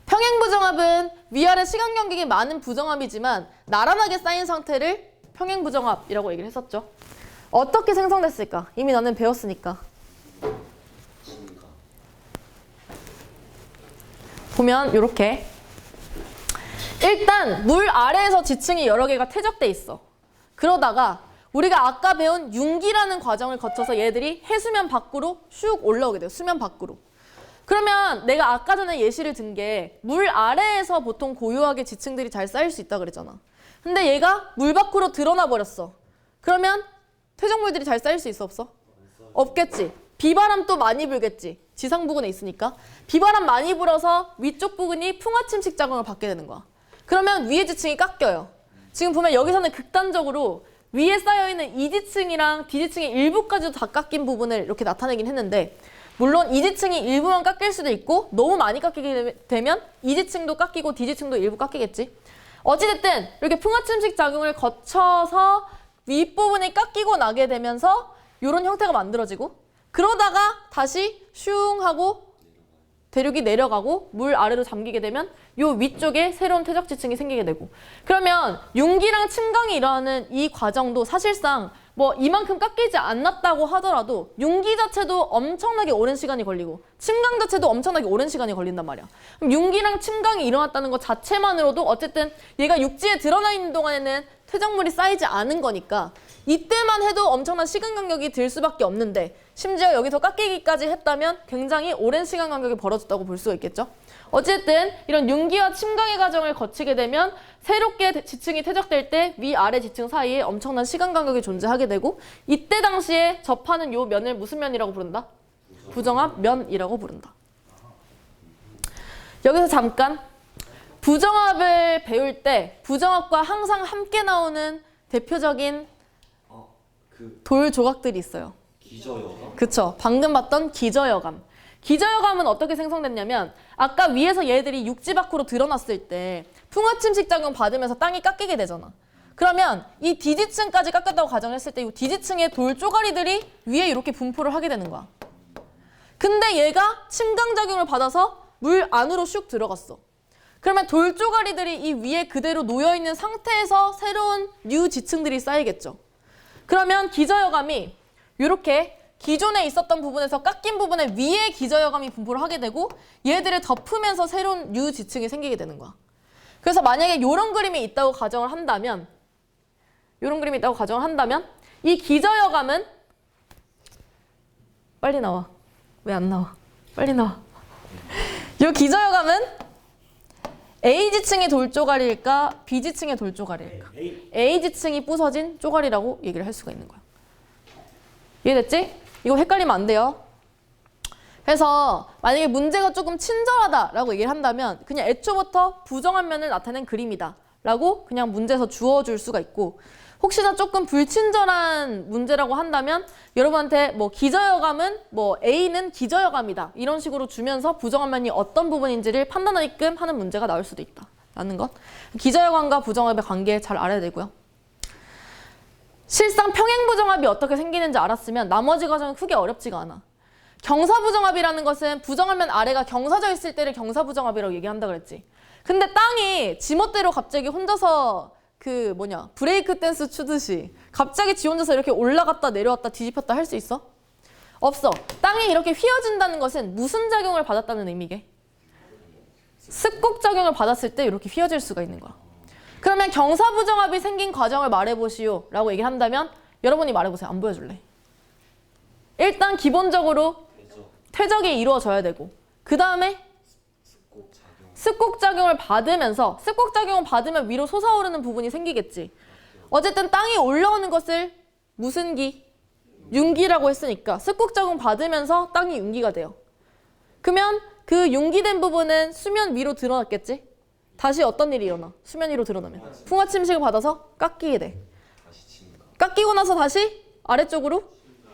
평행부정합은 위아래 시간 간격이 많은 부정합이지만 나란하게 쌓인 상태를 평행부정합이라고 얘기를 했었죠. 어떻게 생성됐을까? 이미 나는 배웠으니까. 진가. 보면 이렇게 일단 물 아래에서 지층이 여러 개가 퇴적돼 있어. 그러다가 우리가 아까 배운 융기라는 과정을 거쳐서 얘들이 해수면 밖으로 슉 올라오게 돼요. 수면 밖으로. 그러면 내가 아까 전에 예시를 든 게 물 아래에서 보통 고요하게 지층들이 잘 쌓일 수 있다 그랬잖아. 근데 얘가 물 밖으로 드러나 버렸어. 그러면 퇴적물들이 잘 쌓일 수 있어 없어? 없겠지. 비바람 또 많이 불겠지. 지상 부근에 있으니까. 비바람 많이 불어서 위쪽 부근이 풍화침식 작용을 받게 되는 거야. 그러면 위에 지층이 깎여요. 지금 보면 여기서는 극단적으로 위에 쌓여있는 이 지층이랑 D 지층의 일부까지도 다 깎인 부분을 이렇게 나타내긴 했는데 물론 이 지층이 일부만 깎일 수도 있고 너무 많이 깎이게 되면 이 지층도 깎이고 D 지층도 일부 깎이겠지. 어찌됐든 이렇게 풍화침식 작용을 거쳐서 윗부분이 깎이고 나게 되면서 이런 형태가 만들어지고 그러다가 다시 슝 하고 대륙이 내려가고 물 아래로 잠기게 되면 요 위쪽에 새로운 퇴적 지층이 생기게 되고 그러면 융기랑 침강이 일어나는 이 과정도 사실상 뭐 이만큼 깎이지 않았다고 하더라도 융기 자체도 엄청나게 오랜 시간이 걸리고 침강 자체도 엄청나게 오랜 시간이 걸린단 말이야. 그럼 융기랑 침강이 일어났다는 것 자체만으로도 어쨌든 얘가 육지에 드러나 있는 동안에는 퇴적물이 쌓이지 않은 거니까 이때만 해도 엄청난 시간 간격이 들 수밖에 없는데 심지어 여기서 깎이기까지 했다면 굉장히 오랜 시간 간격이 벌어졌다고 볼 수가 있겠죠. 어쨌든 이런 융기와 침강의 과정을 거치게 되면 새롭게 지층이 퇴적될 때 위아래 지층 사이에 엄청난 시간 간격이 존재하게 되고 이때 당시에 접하는 요 면을 무슨 면이라고 부른다? 부정합 면이라고 부른다. 여기서 잠깐 부정합을 배울 때 부정합과 항상 함께 나오는 대표적인 돌 조각들이 있어요. 기저여가? 그쵸. 방금 봤던 기저여감. 기저여감은 어떻게 생성됐냐면 아까 위에서 얘들이 육지 밖으로 드러났을 때 풍화침식 작용 받으면서 땅이 깎이게 되잖아. 그러면 이 D지층까지 깎였다고 가정했을 때 이 D지층의 돌 쪼가리들이 위에 이렇게 분포를 하게 되는 거야. 근데 얘가 침강작용을 받아서 물 안으로 슉 들어갔어. 그러면 돌 쪼가리들이 이 위에 그대로 놓여있는 상태에서 새로운 뉴 지층들이 쌓이겠죠. 그러면 기저여감이 이렇게 기존에 있었던 부분에서 깎인 부분에 위에 기저여감이 분포를 하게 되고 얘들을 덮으면서 새로운 뉴 지층이 생기게 되는 거야. 그래서 만약에 이런 그림이 있다고 가정을 한다면 이 기저여감은 빨리 나와. 왜 안 나와? 빨리 나와. 이 기저여감은 A지층의 돌쪼가리일까? B지층의 돌쪼가리일까? A지층이 부서진 쪼가리라고 얘기를 할 수가 있는 거야. 이해됐지? 이거 헷갈리면 안 돼요. 그래서 만약에 문제가 조금 친절하다라고 얘기를 한다면 그냥 애초부터 부정한 면을 나타낸 그림이다 라고 그냥 문제에서 주어줄 수가 있고 혹시나 조금 불친절한 문제라고 한다면 여러분한테 뭐 기저여감은 뭐 A는 기저여감이다 이런 식으로 주면서 부정한 면이 어떤 부분인지를 판단하게끔 하는 문제가 나올 수도 있다 라는 것. 기저여감과 부정합의 관계 잘 알아야 되고요. 실상 평행부정합이 어떻게 생기는지 알았으면 나머지 과정은 크게 어렵지가 않아. 경사부정합이라는 것은 부정한 면 아래가 경사져 있을 때를 경사부정합이라고 얘기한다 그랬지. 근데 땅이 지멋대로 갑자기 혼자서 브레이크 댄스 추듯이 갑자기 지 혼자서 이렇게 올라갔다 내려왔다 뒤집혔다 할 수 있어? 없어. 땅이 이렇게 휘어진다는 것은 무슨 작용을 받았다는 의미게? 습곡 작용을 받았을 때 이렇게 휘어질 수가 있는 거야. 그러면 경사부정합이 생긴 과정을 말해보시오 라고 얘기를 한다면 여러분이 말해보세요. 안 보여줄래? 일단 기본적으로 퇴적이 이루어져야 되고 그 다음에 습곡작용을 받으면서 습곡작용을 받으면 위로 솟아오르는 부분이 생기겠지. 어쨌든 땅이 올라오는 것을 무슨 기? 융기라고 했으니까 습곡작용 받으면서 땅이 융기가 돼요. 그러면 그 융기된 부분은 수면 위로 드러났겠지? 다시 어떤 일이 일어나? 수면 위로 드러나면 풍화침식을 받아서 깎이게 돼. 깎이고 나서 다시 아래쪽으로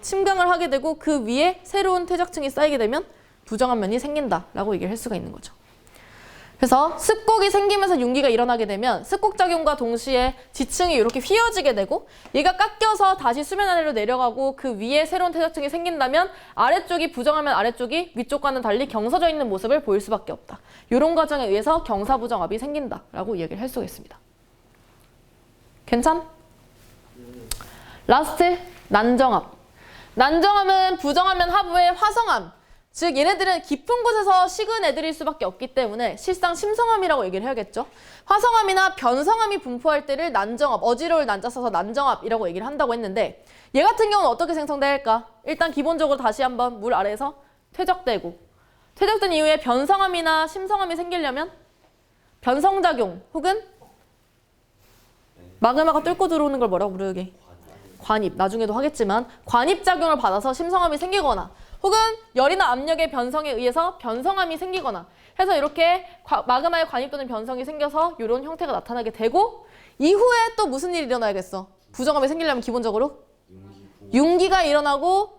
침강을 하게 되고 그 위에 새로운 퇴적층이 쌓이게 되면 부정한 면이 생긴다라고 얘기를 할 수가 있는 거죠. 그래서 습곡이 생기면서 융기가 일어나게 되면 습곡작용과 동시에 지층이 이렇게 휘어지게 되고 얘가 깎여서 다시 수면 아래로 내려가고 그 위에 새로운 퇴적층이 생긴다면 아래쪽이 부정하면 아래쪽이 위쪽과는 달리 경사져 있는 모습을 보일 수밖에 없다. 이런 과정에 의해서 경사부정압이 생긴다라고 이야기를 할 수가 있습니다. 괜찮? 라스트 난정압. 난정압은 부정하면 하부의 화성암. 즉 얘네들은 깊은 곳에서 식은 애들일 수밖에 없기 때문에 실상 심성암이라고 얘기를 해야겠죠. 화성암이나 변성암이 분포할 때를 난정압, 어지러울 난자 써서 난정압이라고 얘기를 한다고 했는데 얘 같은 경우는 어떻게 생성될까? 일단 기본적으로 다시 한번 물 아래에서 퇴적되고 퇴적된 이후에 변성암이나 심성암이 생기려면 변성작용 혹은 마그마가 뚫고 들어오는 걸 뭐라고 부르게? 관입. 나중에도 하겠지만 관입작용을 받아서 심성암이 생기거나 혹은 열이나 압력의 변성에 의해서 변성암이 생기거나 해서 이렇게 마그마의 관입 또는 변성이 생겨서 이런 형태가 나타나게 되고 이후에 또 무슨 일이 일어나야겠어? 부정압이 생기려면 기본적으로 융기가 일어나고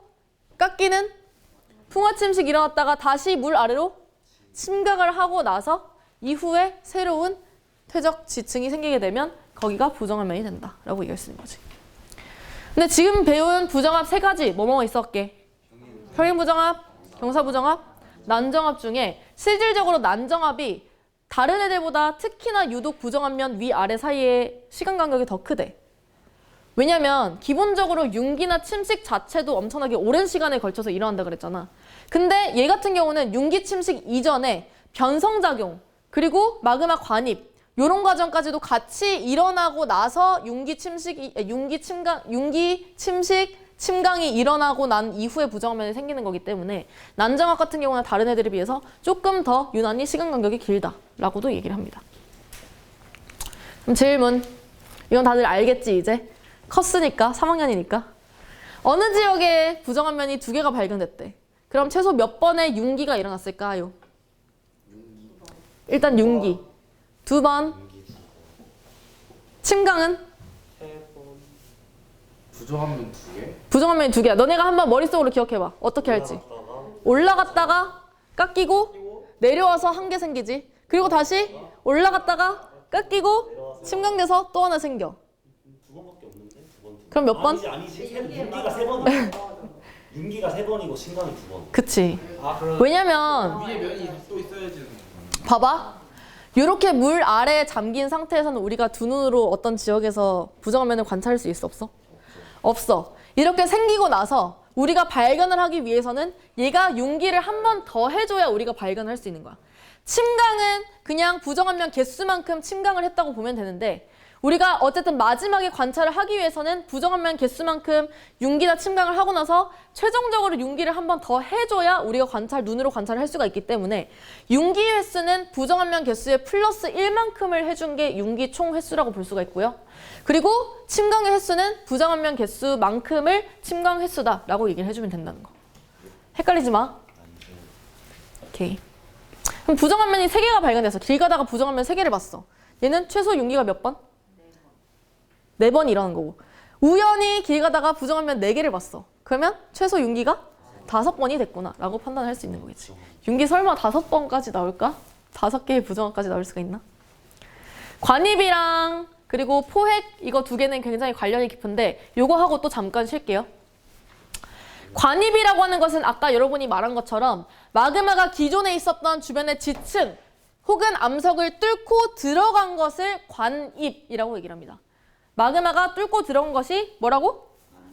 깎이는 풍화침식이 일어났다가 다시 물 아래로 침각을 하고 나서 이후에 새로운 퇴적 지층이 생기게 되면 거기가 부정압면이 된다라고 얘기할 수 있는 거지. 근데 지금 배운 부정압 세 가지 뭐뭐 있었게? 평행부정압, 경사부정압, 난정압 중에 실질적으로 난정압이 다른 애들보다 특히나 유독 부정압면 위아래 사이의 시간 간격이 더 크대. 왜냐면 기본적으로 융기나 침식 자체도 엄청나게 오랜 시간에 걸쳐서 일어난다 그랬잖아. 근데 얘 같은 경우는 융기 침식 이전에 변성작용 그리고 마그마 관입 요런 과정까지도 같이 일어나고 나서 융기 침식, 침강이 일어나고 난 이후에 부정압면이 생기는 거기 때문에 난정압 같은 경우는 다른 애들에 비해서 조금 더 유난히 시간 간격이 길다라고도 얘기를 합니다. 그럼 질문. 이건 다들 알겠지 이제? 컸으니까 3학년이니까. 어느 지역에 부정압면이 2개가 발견됐대. 그럼 최소 몇 번의 융기가 일어났을까요? 일단 융기 2번. 침강은? 부정하면 2개? 부정압면이 2개야. 너네가 한번 머릿속으로 기억해봐. 어떻게 할지. 올라갔다가 깎이고 내려와서 1개 생기지. 그리고 다시 올라갔다가 깎이고 침강돼서 또 하나 생겨. 2번밖에 없는데? 2번. 그럼 몇 번? 아니지. 윤기가 3번이야. 윤기가 3번이고 신강이 2번. 그치. 아 그럼 왜냐면 위에 면이 또 있어야지. 봐봐. 이렇게 물 아래에 잠긴 상태에서는 우리가 두 눈으로 어떤 지역에서 부정면을 관찰할 수 있어 없어? 없어. 이렇게 생기고 나서 우리가 발견을 하기 위해서는 얘가 융기를 한 번 더 해줘야 우리가 발견을 할 수 있는 거야. 침강은 그냥 부정압면 개수만큼 침강을 했다고 보면 되는데 우리가 어쨌든 마지막에 관찰을 하기 위해서는 부정압면 개수만큼 융기나 침강을 하고 나서 최종적으로 융기를 한 번 더 해줘야 우리가 눈으로 관찰을 할 수가 있기 때문에 융기 횟수는 부정압면 개수의 플러스 1만큼을 해준 게 융기 총 횟수라고 볼 수가 있고요. 그리고 침강의 횟수는 부정압면 개수만큼을 침강 횟수다라고 얘기를 해주면 된다는 거. 헷갈리지 마. 오케이. 그럼 부정압면이 3개가 발견돼서 길 가다가 부정압면 3개를 봤어. 얘는 최소 융기가 몇 번? 4번 일어난 거고. 우연히 길 가다가 부정압면 4개를 봤어. 그러면 최소 융기가 5번이 됐구나 라고 판단할 수 있는 거겠지. 융기 설마 5번까지 나올까? 5개의 부정압까지 나올 수가 있나? 관입이랑 그리고 포획 이거 2개는 굉장히 관련이 깊은데 요거 하고 또 잠깐 쉴게요. 관입이라고 하는 것은 아까 여러분이 말한 것처럼 마그마가 기존에 있었던 주변의 지층 혹은 암석을 뚫고 들어간 것을 관입이라고 얘기를 합니다. 마그마가 뚫고 들어온 것이 뭐라고?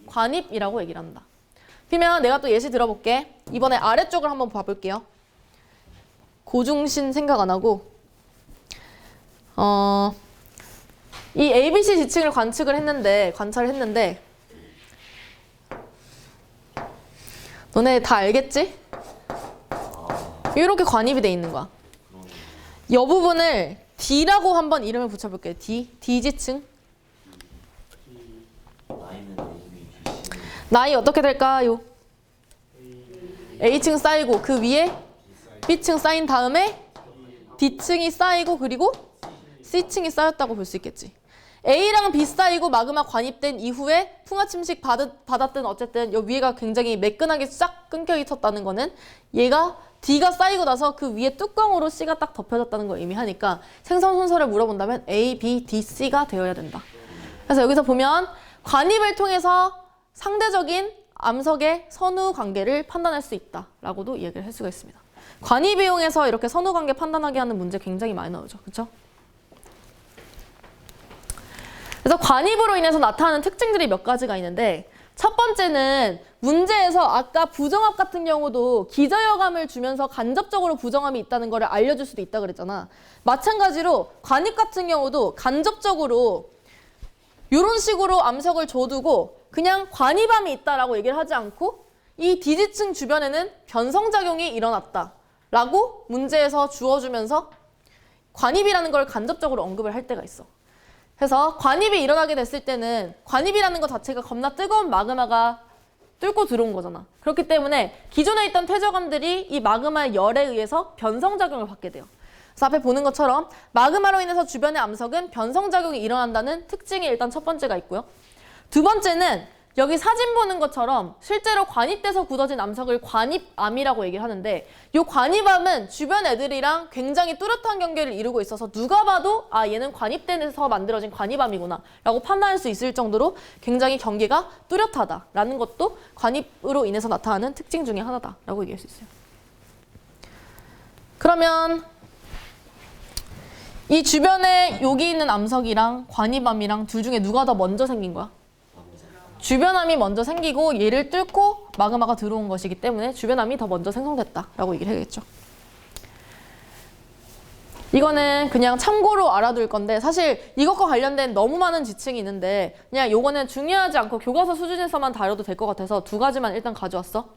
관입이라고 얘기를 한다. 그러면 내가 또 예시 들어볼게. 이번에 아래쪽을 한번 봐볼게요. 고중신 생각 안 하고 이 ABC 지층을 관찰을 했는데 너네 다 알겠지? 이렇게 관입이 돼 있는 거야. 이 부분을 D라고 한번 이름을 붙여볼게요. D 지층. 나이 어떻게 될까요? A층 쌓이고 그 위에 B층 쌓인 다음에 D층이 쌓이고 그리고 C층이 쌓였다고 볼 수 있겠지. A랑 B 쌓이고 마그마 관입된 이후에 풍화침식 받았든 어쨌든 이 위에가 굉장히 매끈하게 싹 끊겨 있었다는 거는 얘가 D가 쌓이고 나서 그 위에 뚜껑으로 C가 딱 덮여졌다는 걸 의미하니까 생성 순서를 물어본다면 A, B, D, C가 되어야 된다. 그래서 여기서 보면 관입을 통해서 상대적인 암석의 선후 관계를 판단할 수 있다라고도 이야기를 할 수가 있습니다. 관입 이용해서 이렇게 선후 관계 판단하게 하는 문제 굉장히 많이 나오죠. 그렇죠? 그래서 관입으로 인해서 나타나는 특징들이 몇 가지가 있는데 첫 번째는 문제에서 아까 부정합 같은 경우도 기저여감을 주면서 간접적으로 부정함이 있다는 걸 알려줄 수도 있다 그랬잖아. 마찬가지로 관입 같은 경우도 간접적으로 이런 식으로 암석을 줘두고 그냥 관입함이 있다라고 얘기를 하지 않고 이 D지층 주변에는 변성작용이 일어났다라고 문제에서 주어주면서 관입이라는 걸 간접적으로 언급을 할 때가 있어. 그래서 관입이 일어나게 됐을 때는 관입이라는 것 자체가 겁나 뜨거운 마그마가 뚫고 들어온 거잖아. 그렇기 때문에 기존에 있던 퇴적암들이 이 마그마의 열에 의해서 변성작용을 받게 돼요. 그래서 앞에 보는 것처럼 마그마로 인해서 주변의 암석은 변성작용이 일어난다는 특징이 일단 첫 번째가 있고요. 두 번째는 여기 사진 보는 것처럼 실제로 관입돼서 굳어진 암석을 관입암이라고 얘기를 하는데 이 관입암은 주변 애들이랑 굉장히 뚜렷한 경계를 이루고 있어서 누가 봐도 아 얘는 관입돼서 만들어진 관입암이구나 라고 판단할 수 있을 정도로 굉장히 경계가 뚜렷하다라는 것도 관입으로 인해서 나타나는 특징 중에 하나다라고 얘기할 수 있어요. 그러면 이 주변에 여기 있는 암석이랑 관입암이랑 둘 중에 누가 더 먼저 생긴 거야? 주변암이 먼저 생기고 얘를 뚫고 마그마가 들어온 것이기 때문에 주변암이 더 먼저 생성됐다라고 얘기를 해야겠죠. 이거는 그냥 참고로 알아둘 건데 사실 이것과 관련된 너무 많은 지층이 있는데 그냥 요거는 중요하지 않고 교과서 수준에서만 다뤄도 될 것 같아서 두 가지만 일단 가져왔어.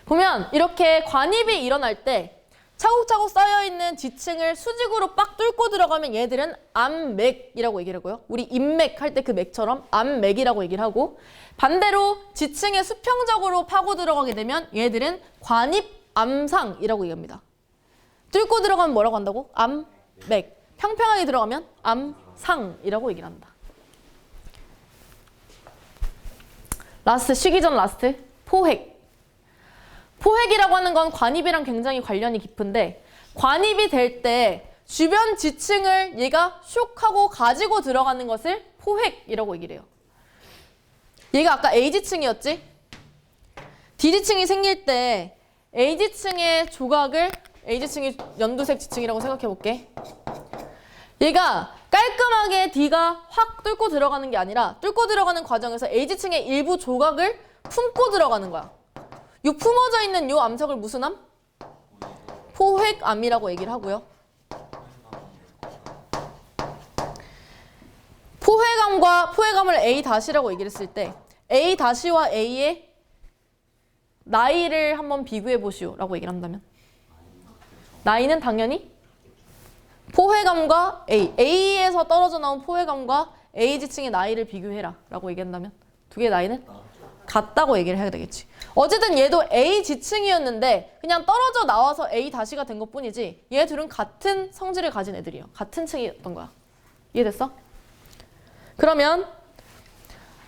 보면 이렇게 관입이 일어날 때 차곡차곡 쌓여있는 지층을 수직으로 빡 뚫고 들어가면 얘들은 암맥이라고 얘기를 하고요. 우리 인맥 할 때 그 맥처럼 암맥이라고 얘기를 하고 반대로 지층에 수평적으로 파고 들어가게 되면 얘들은 관입암상이라고 얘기합니다. 뚫고 들어가면 뭐라고 한다고? 암맥. 평평하게 들어가면 암상이라고 얘기를 한다. 라스트, 쉬기 전 라스트, 포획. 포획이라고 하는 건 관입이랑 굉장히 관련이 깊은데 관입이 될 때 주변 지층을 얘가 슉 하고 가지고 들어가는 것을 포획이라고 얘기를 해요. 얘가 아까 A지층이었지? D지층이 생길 때 A지층의 조각을 A지층이 연두색 지층이라고 생각해 볼게. 얘가 깔끔하게 D가 확 뚫고 들어가는 게 아니라 뚫고 들어가는 과정에서 A지층의 일부 조각을 품고 들어가는 거야. 요 품어져 있는 요 암석을 무슨 암? 포획암이라고 얘기를 하고요. 포획암을 A-라고 얘기를 했을 때 A-와 A의 나이를 한번 비교해 보시오라고 얘기를 한다면 나이는 당연히 포획암과 A에서 떨어져 나온 포획암과 A지층의 나이를 비교해라 라고 얘기한다면 두 개의 나이는 같다고 얘기를 해야 되겠지. 어쨌든 얘도 A지층이었는데 그냥 떨어져 나와서 A-가 된 것뿐이지 얘 둘은 같은 성질을 가진 애들이에요. 같은 층이었던 거야. 이해됐어? 그러면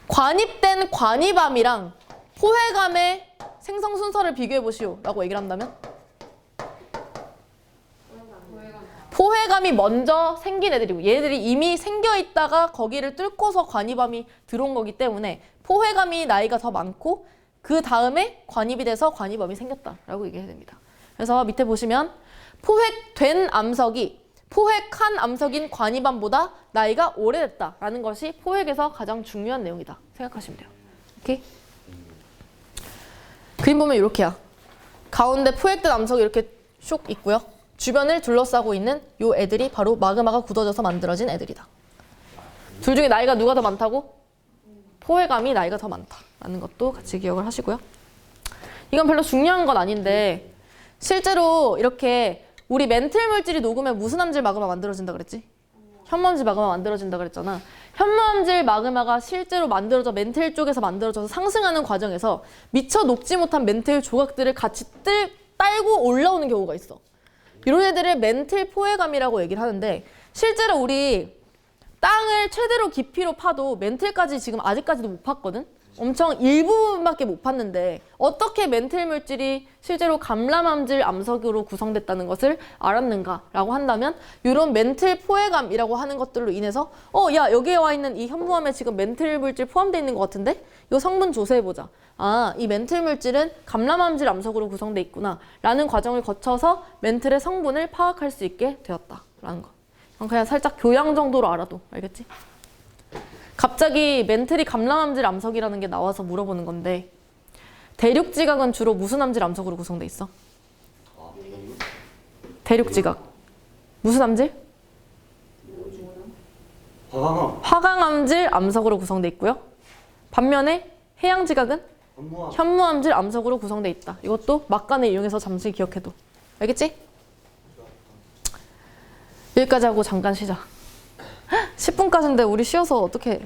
관입된 관입암이랑 포획암의 생성 순서를 비교해 보시오 라고 얘기를 한다면 포획암이 먼저 생긴 애들이고 얘들이 이미 생겨 있다가 거기를 뚫고서 관입암이 들어온 거기 때문에 포획암이 나이가 더 많고 그 다음에 관입이 돼서 관입암이 생겼다라고 얘기해야 됩니다. 그래서 밑에 보시면 포획된 암석이 포획한 암석인 관입암보다 나이가 오래됐다라는 것이 포획에서 가장 중요한 내용이다 생각하시면 돼요. 오케이? 그림 보면 이렇게야. 가운데 포획된 암석이 이렇게 슉 있고요. 주변을 둘러싸고 있는 요 애들이 바로 마그마가 굳어져서 만들어진 애들이다. 둘 중에 나이가 누가 더 많다고? 포획암이 나이가 더 많다라는 것도 같이 기억을 하시고요. 이건 별로 중요한 건 아닌데 실제로 이렇게 우리 멘틀 물질이 녹으면 무슨 암질 마그마 만들어진다 그랬지? 현무암질 마그마 만들어진다 그랬잖아. 현무암질 마그마가 실제로 만들어져 멘틀 쪽에서 만들어져서 상승하는 과정에서 미처 녹지 못한 멘틀 조각들을 같이 딸고 올라오는 경우가 있어. 이런 애들을 멘틀 포획암이라고 얘기를 하는데 실제로 우리 땅을 최대로 깊이로 파도 멘틀까지 지금 아직까지도 못 팠거든? 엄청 일부분밖에 못 봤는데 어떻게 멘틀 물질이 실제로 감람암질 암석으로 구성됐다는 것을 알았는가라고 한다면 이런 멘틀 포획암이라고 하는 것들로 인해서 야 여기에 와 있는 이 현무암에 지금 멘틀 물질 포함되어 있는 것 같은데 이 성분 조사해보자. 아, 이 멘틀 물질은 감람암질 암석으로 구성돼 있구나 라는 과정을 거쳐서 멘틀의 성분을 파악할 수 있게 되었다라는 거. 그냥 살짝 교양 정도로 알아도 알겠지? 갑자기 멘틀이 감람암질 암석이라는 게 나와서 물어보는 건데 대륙지각은 주로 무슨 암질 암석으로 구성돼 있어? 대륙지각 무슨 암질? 화강암. 화강암질 암석으로 구성돼 있고요. 반면에 해양지각은 현무암. 현무암질 암석으로 구성돼 있다. 이것도 막간을 이용해서 잠시 기억해도 알겠지? 여기까지 하고 잠깐 쉬자. 10분까지인데 우리 쉬어서 어떻게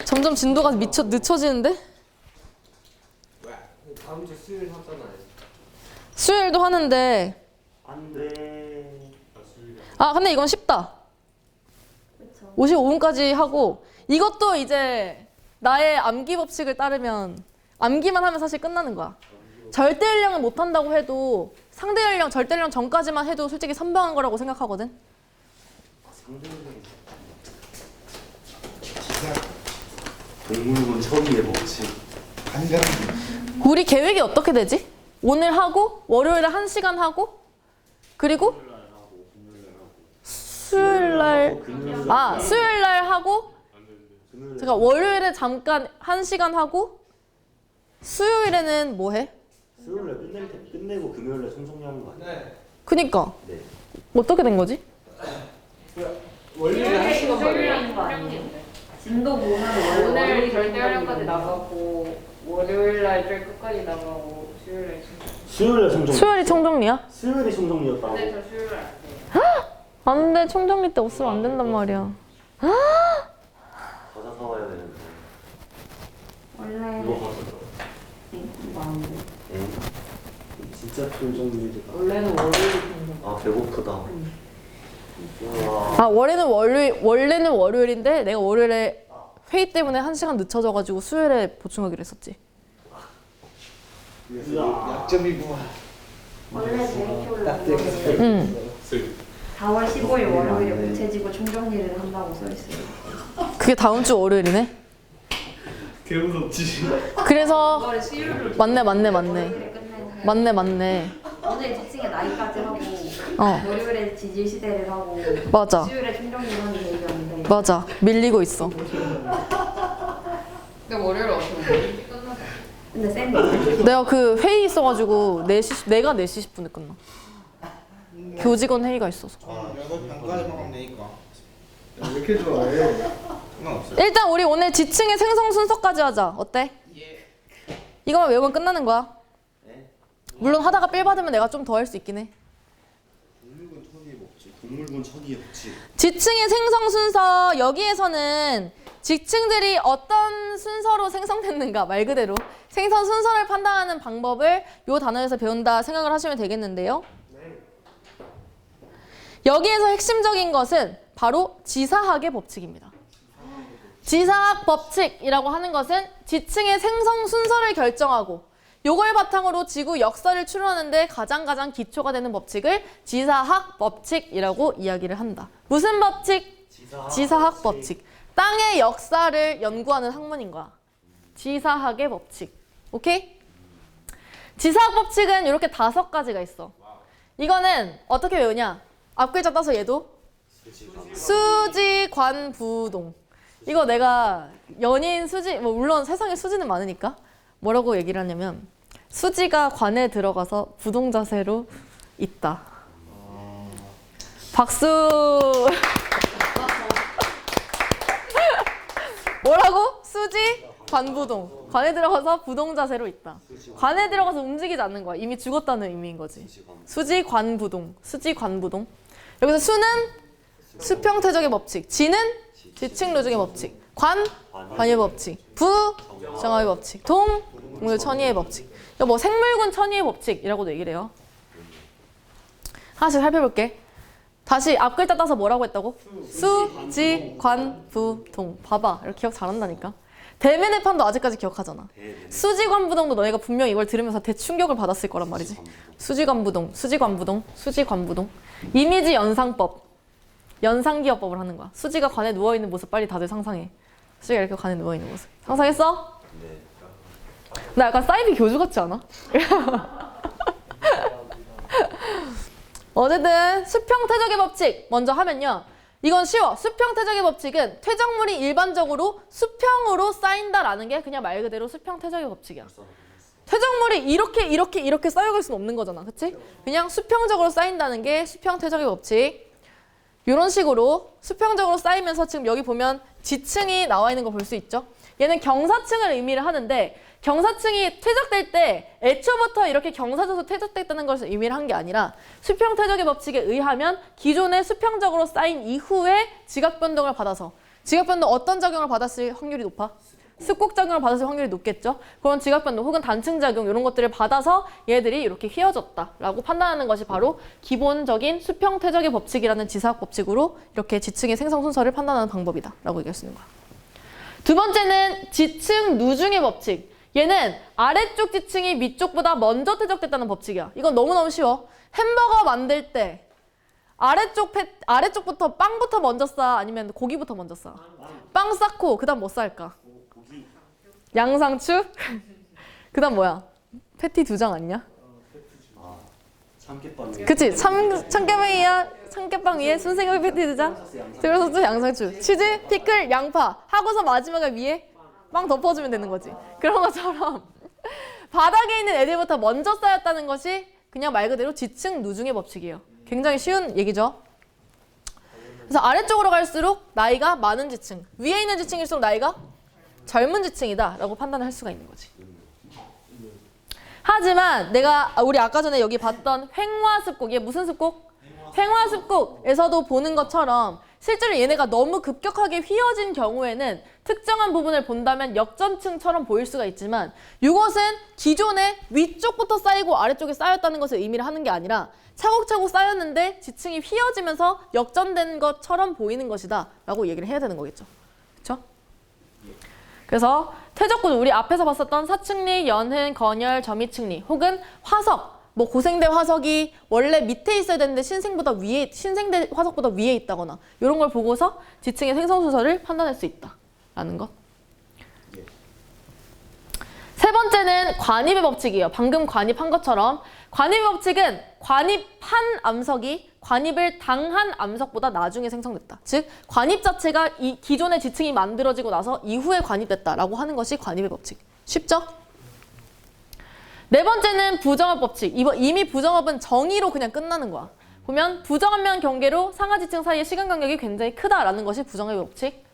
점점 진도가 늦춰지는데? 다음 주 수요일 하잖아요. 수요일도 하는데 안 돼. 아 근데 이건 쉽다. 55분까지 하고 이것도 이제 나의 암기 법칙을 따르면 암기만 하면 사실 끝나는 거야. 절대 연령은 못 한다고 해도 상대 연령, 절대 연령 전까지만 해도 솔직히 선방한 거라고 생각하거든. 동물군 처음에 먹지. 간장. 우리 계획이 어떻게 되지? 오늘 하고 월요일에 1시간 하고 그리고 수요일날 수요일날 하고 제가 월요일에 잠깐 1시간 하고 수요일에는 뭐 해? 수요일날 끝내고 금요일날 총정리하는 거 아니야? 네. 그니까 네. 어떻게 된 거지? 원래 한 시간 만에. 하는 거 아니에요? 진도 보면 오늘 절대 활용까지 나가고 월요일 날줄 끝까지 나가고 수요일 날 수요일날 총정리. 수요일이 총정리야? 수요일이 총정리였다고. 근데 저 수요일 날 안 돼요. 안 돼. 총정리 때 없으면 안 된단 말이야. 과자 사와야 되는데. 원래 이거 가져가. 이거 안 돼. 응? 진짜 총정리지. 원래는 월요일이 되는 아 배고프다. 우와. 아 원래는 월요일인데 내가 월요일에 회의 때문에 1시간 늦춰져가지고 수요일에 보충하기로 했었지. 약점이구만. 원래 계획표 딱 올라온 돼. 응. 4월 15일 월요일에 무채지고 총정리를 한다고 써있어요. 그게 다음 주 월요일이네. 개 무섭지. 그래서 이거를 수요일로 맞네. 월요일에 끝내는 맞네. 오늘 지칭에 나이까지 하고 월요일에 지질 시대를 하고 맞아. 수요일에 총정리를 하는 계획이었는데 맞아. 밀리고 있어. 근데 월요일 어떻게 끝나서 근데 쌤이 내가 그 회의 있어가지고 내가 4시 10분에 끝나. 교직원 회의가 있어서. 여섯 반까지 먹으면 되니까. 왜 이렇게 좋아해? 상관없어. 일단 우리 오늘 지층의 생성 순서까지 하자. 어때? 이거만 외우면 끝나는 거야. 물론 하다가 삘 받으면 내가 좀 더 할 수 있긴 해. 동물군 천이의 법칙. 동물군 천이의 법칙. 지층의 생성 순서 여기에서는 지층들이 어떤 순서로 생성됐는가 말 그대로 생성 순서를 판단하는 방법을 이 단어에서 배운다 생각을 하시면 되겠는데요. 여기에서 핵심적인 것은 바로 지사학의 법칙입니다. 지사학 법칙이라고 하는 것은 지층의 생성 순서를 결정하고 요걸 바탕으로 지구 역사를 추론하는 데 가장 기초가 되는 법칙을 지사학 법칙이라고 이야기를 한다. 무슨 법칙? 지사학 법칙. 땅의 역사를 연구하는 학문인 거야. 지사학의 법칙. 오케이? 지사학 법칙은 이렇게 5가지가 있어. 이거는 어떻게 외우냐? 앞글자 따서 얘도 수지, 관, 부동. 이거 내가 연인 수지, 뭐 물론 세상에 수지는 많으니까 뭐라고 얘기를 하냐면 수지가 관에 들어가서 부동 자세로 있다. 박수. 뭐라고? 수지, 관부동. 관에 들어가서 부동 자세로 있다. 관에 들어가서 움직이지 않는 거야. 이미 죽었다는 의미인 거지. 수지, 관부동. 수지, 관부동. 여기서 수는 수평태적의 법칙. 지는 지층로중의 법칙. 관, 관유의 법칙. 부, 정화의 법칙. 동, 동물 천이의 법칙. 이거 뭐 생물군 천이의 법칙이라고도 얘기를 해요. 하나씩 살펴볼게. 다시 앞글자 따서 뭐라고 했다고? 수, 지, 관, 부, 동. 봐봐. 이렇게 기억 잘한다니까. 대면의 판도 아직까지 기억하잖아. 수지관부동도 너희가 분명 이걸 들으면서 대충격을 받았을 거란 말이지. 수지관부동. 이미지 연상법. 연상기어법을 하는 거야. 수지가 관에 누워있는 모습 빨리 다들 상상해. 수지가 이렇게 관에 누워있는 모습. 상상했어? 네. 나 약간 사이비 교주 같지 않아? 어쨌든 수평태적의 법칙 먼저 하면요. 이건 쉬워. 수평태적의 법칙은 퇴적물이 일반적으로 수평으로 쌓인다라는 게 그냥 말 그대로 수평태적의 법칙이야. 퇴적물이 이렇게 쌓여갈 수는 없는 거잖아. 그치? 그냥 수평적으로 쌓인다는 게 수평태적의 법칙. 이런 식으로 수평적으로 쌓이면서 지금 여기 보면 지층이 나와 있는 거 볼 수 있죠? 얘는 경사층을 의미를 하는데 경사층이 퇴적될 때 애초부터 이렇게 경사져서 퇴적됐다는 것을 의미를 한 게 아니라 수평퇴적의 법칙에 의하면 기존에 수평적으로 쌓인 이후에 지각변동을 받아서 지각변동 어떤 작용을 받았을 확률이 높아? 습곡작용을 받았을 확률이 높겠죠. 그런 지각변동 혹은 단층작용 이런 것들을 받아서 얘들이 이렇게 휘어졌다라고 판단하는 것이 바로 기본적인 수평퇴적의 법칙이라는 지사학 법칙으로 이렇게 지층의 생성 순서를 판단하는 방법이다라고 얘기할 수 있는 거야. 두 번째는 지층 누중의 법칙. 얘는 아래쪽 지층이 위쪽보다 먼저 퇴적됐다는 법칙이야. 이건 너무너무 쉬워. 햄버거 만들 때 아래쪽부터 빵부터 먼저 싸? 아니면 고기부터 먼저 싸? 빵 쌓고 그 다음 뭐 쌓을까? 양상추? 그 다음 뭐야? 패티 2장 아니냐? 참깨빵. 그치? 참깨빵 위에 순생각 패티 2장? 그래서 또 양상추, 치즈, 피클, 양파 하고서 마지막에 위에 빵 덮어주면 되는 거지. 그런 것처럼 바닥에 있는 애들부터 먼저 쌓였다는 것이 그냥 말 그대로 지층 누중의 법칙이에요. 굉장히 쉬운 얘기죠. 그래서 아래쪽으로 갈수록 나이가 많은 지층, 위에 있는 지층일수록 나이가 젊은 지층이다 라고 판단을 할 수가 있는 거지. 하지만 우리 아까 전에 여기 봤던 횡화습곡, 얘 무슨 습곡? 횡화습곡에서도 보는 것처럼 실제로 얘네가 너무 급격하게 휘어진 경우에는 특정한 부분을 본다면 역전층처럼 보일 수가 있지만 이것은 기존에 위쪽부터 쌓이고 아래쪽에 쌓였다는 것을 의미를 하는 게 아니라 차곡차곡 쌓였는데 지층이 휘어지면서 역전된 것처럼 보이는 것이다 라고 얘기를 해야 되는 거겠죠. 그렇죠? 그래서 퇴적구조, 우리 앞에서 봤었던 사층리, 연흔, 건열, 점이층리 혹은 화석, 뭐 고생대 화석이 원래 밑에 있어야 되는데 신생대 화석보다 위에 있다거나 이런 걸 보고서 지층의 생성 순서를 판단할 수 있다라는 것. 세 번째는 관입의 법칙이에요. 방금 관입한 것처럼 관입의 법칙은 관입한 암석이 관입을 당한 암석보다 나중에 생성됐다. 즉 관입 자체가 이 기존의 지층이 만들어지고 나서 이후에 관입됐다라고 하는 것이 관입의 법칙. 쉽죠? 네 번째는 부정합 법칙. 이미 부정합은 정의로 그냥 끝나는 거야. 보면 부정합면 경계로 상하지층 사이의 시간 간격이 굉장히 크다라는 것이 부정합의 법칙.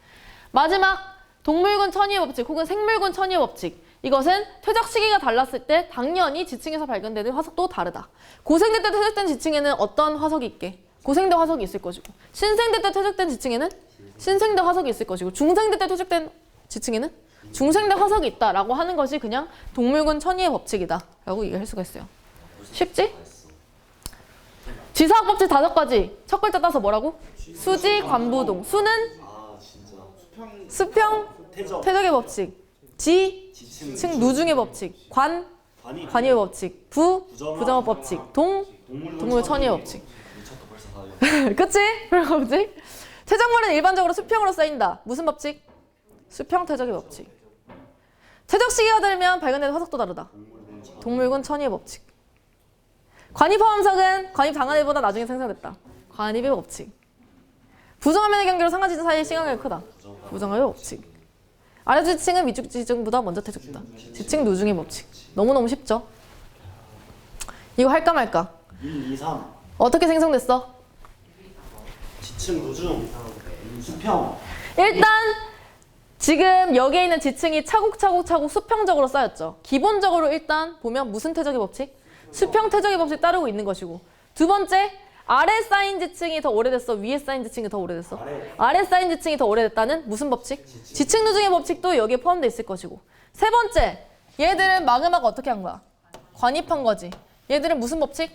마지막 동물군 천위의 법칙 혹은 생물군 천위의 법칙. 이것은 퇴적 시기가 달랐을 때 당연히 지층에서 발견되는 화석도 다르다. 고생대 때 퇴적된 지층에는 어떤 화석이 있게? 고생대 화석이 있을 것이고, 신생대 때 퇴적된 지층에는 신생대 화석이 있을 것이고, 중생대 때 퇴적된 지층에는 중생대 화석이 있다라고 하는 것이 그냥 동물군 천위의 법칙이다라고 얘기할 수가 있어요. 쉽지? 지사학 법칙 5가지. 첫 글자 따서 뭐라고? 수지, 관부동. 수는 수평, 퇴적의 법칙. 지층 누중의 법칙. 관입의 법칙. 부정합 법칙. 동물 천위의 법칙. 그치? 그런 법칙. 퇴적물은 일반적으로 수평으로 쌓인다. 무슨 법칙? 수평 퇴적의 법칙. 퇴적 시기가 다르면 발견되는 화석도 다르다. 동물군 천위의 법칙. 관입 화암석은 관입 당한 애보다 나중에 생성됐다. 관입의 법칙. 부정화면의 경계로 상하지층 사이의 시간이 크다. 부정화의 법칙. 아래쪽 지층은 위쪽 지층보다 먼저 퇴적됐다. 지층 누중의 법칙. 너무너무 쉽죠? 이거 할까 말까? 1, 2, 3. 어떻게 생성됐어? 지층 누중. 수평. 일단 지금 여기에 있는 지층이 차곡차곡 수평적으로 쌓였죠. 기본적으로 일단 보면 무슨 퇴적의 법칙? 수평 퇴적의 법칙 따르고 있는 것이고, 두 번째 아래 쌓인 지층이 더 오래됐어? 위에 쌓인 지층이 더 오래됐어? 아래 쌓인 지층이 더 오래됐다는 무슨 법칙? 지층 누중의 법칙도 여기에 포함되어 있을 것이고, 세 번째 얘들은 마그마가 어떻게 한 거야? 관입한 거지. 얘들은 무슨 법칙?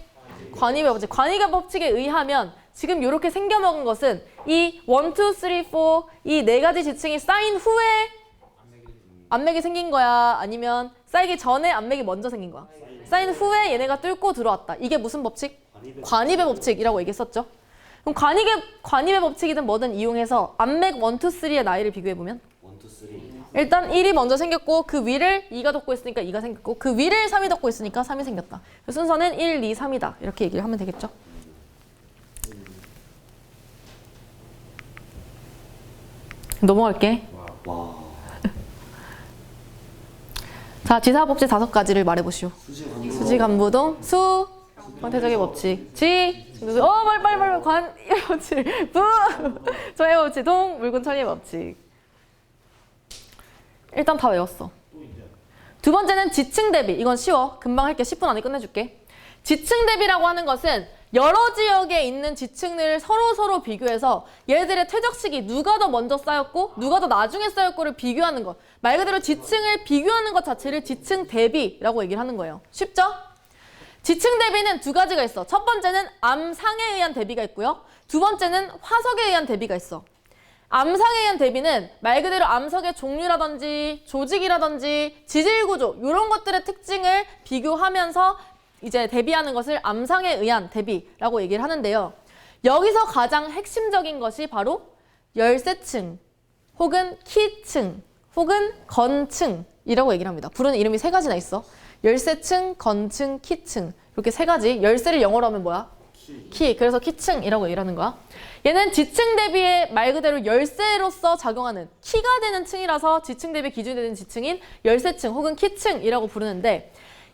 관입의 법칙. 관입의 법칙에 의하면 지금 이렇게 생겨먹은 것은 이 1, 2, 3, 4 이 4가지 지층이 쌓인 후에 암맥이 생긴 거야? 아니면 쌓이기 전에 암맥이 먼저 생긴 거야? 쌓인 후에 얘네가 뚫고 들어왔다. 이게 무슨 법칙? 관입의 법칙이라고 얘기했었죠. 그럼 관입의 법칙이든 뭐든 이용해서 암맥 1, 2, 3의 나이를 비교해보면 1, 2, 3. 일단 1이 먼저 생겼고 그 위를 2가 덮고 있으니까 2가 생겼고 그 위를 3이 덮고 있으니까 3이 생겼다. 그 순서는 1, 2, 3이다. 이렇게 얘기를 하면 되겠죠. 넘어갈게. 와. 자, 지사법칙 5가지를 말해보시오. 수지관부동, 수, 관태적의 법칙, 지, 빨리, 관입의 법칙, 부, 정의 법칙, 동, 물군 천리의 법칙. 일단 다 외웠어. 두 번째는 지층 대비. 이건 쉬워. 금방 할게. 10분 안에 끝내줄게. 지층 대비라고 하는 것은 여러 지역에 있는 지층을 서로 비교해서 얘들의 퇴적 시기 누가 더 먼저 쌓였고 누가 더 나중에 쌓였고를 비교하는 것. 말 그대로 지층을 비교하는 것 자체를 지층 대비라고 얘기를 하는 거예요. 쉽죠? 지층 대비는 두 가지가 있어. 첫 번째는 암상에 의한 대비가 있고요. 두 번째는 화석에 의한 대비가 있어. 암상에 의한 대비는 말 그대로 암석의 종류라든지 조직이라든지 지질구조 이런 것들의 특징을 비교하면서 이제 대비하는 것을 암상에 의한 대비라고 얘기를 하는데요. 여기서 가장 핵심적인 것이 바로 열쇠층 혹은 키층 혹은 건층이라고 얘기를 합니다. 부르는 이름이 3가지나 있어. 열쇠층, 건층, 키층. 이렇게 3가지. 열쇠를 영어로 하면 뭐야? 키. 그래서 키층이라고 얘기를 하는 거야. 얘는 지층 대비의 말 그대로 열쇠로서 작용하는 키가 되는 층이라서 지층 대비 기준이 되는 지층인 열쇠층 혹은 키층이라고 부르는데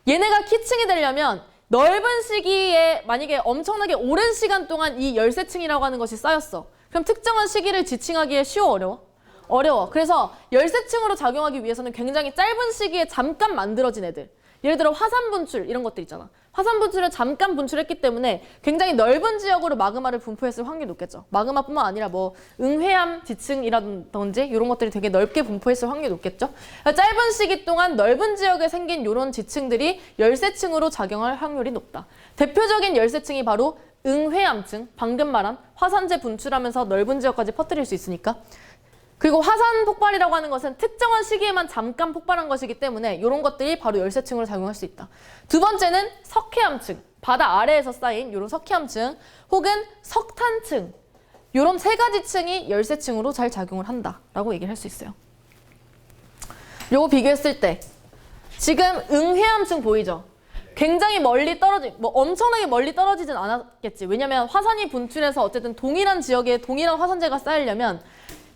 얘네가 키층이 되려면 넓은 시기에 만약에 엄청나게 오랜 시간 동안 이 열쇠층이라고 하는 것이 쌓였어. 그럼 특정한 시기를 지칭하기에 쉬워, 어려워? 어려워. 그래서 열쇠층으로 작용하기 위해서는 굉장히 짧은 시기에 잠깐 만들어진 애들. 예를 들어 화산 분출 이런 것들 있잖아. 화산 분출을 잠깐 분출했기 때문에 굉장히 넓은 지역으로 마그마를 분포했을 확률이 높겠죠. 마그마뿐만 아니라 뭐 응회암 지층이라든지 이런 것들이 되게 넓게 분포했을 확률이 높겠죠. 짧은 시기 동안 넓은 지역에 생긴 이런 지층들이 열쇠층으로 작용할 확률이 높다. 대표적인 열쇠층이 바로 응회암층, 방금 말한 화산재 분출하면서 넓은 지역까지 퍼뜨릴 수 있으니까. 그리고 화산 폭발이라고 하는 것은 특정한 시기에만 잠깐 폭발한 것이기 때문에 이런 것들이 바로 열쇠층으로 작용할 수 있다. 두 번째는 석회암층, 바다 아래에서 쌓인 이런 석회암층 혹은 석탄층 이런 3가지 층이 열쇠층으로 잘 작용을 한다라고 얘기를 할 수 있어요. 요거 비교했을 때 지금 응회암층 보이죠? 굉장히 멀리 엄청나게 멀리 떨어지진 않았겠지. 왜냐면 화산이 분출해서 어쨌든 동일한 지역에 동일한 화산재가 쌓이려면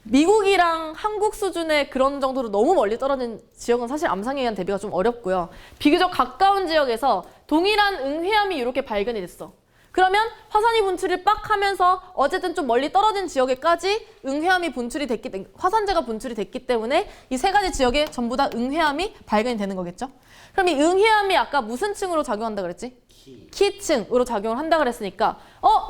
미국이랑 한국 수준의 그런 정도로 너무 멀리 떨어진 지역은 사실 암상에 의한 대비가 좀 어렵고요. 비교적 가까운 지역에서 동일한 응회암이 이렇게 발견이 됐어. 그러면 화산이 분출을 빡 하면서 어쨌든 좀 멀리 떨어진 지역에까지 응회암이 화산재가 분출이 됐기 때문에 이 3가지 지역에 전부 다 응회암이 발견이 되는 거겠죠. 그럼 이 응회암이 아까 무슨 층으로 작용한다 그랬지? 키층으로 작용을 한다 그랬으니까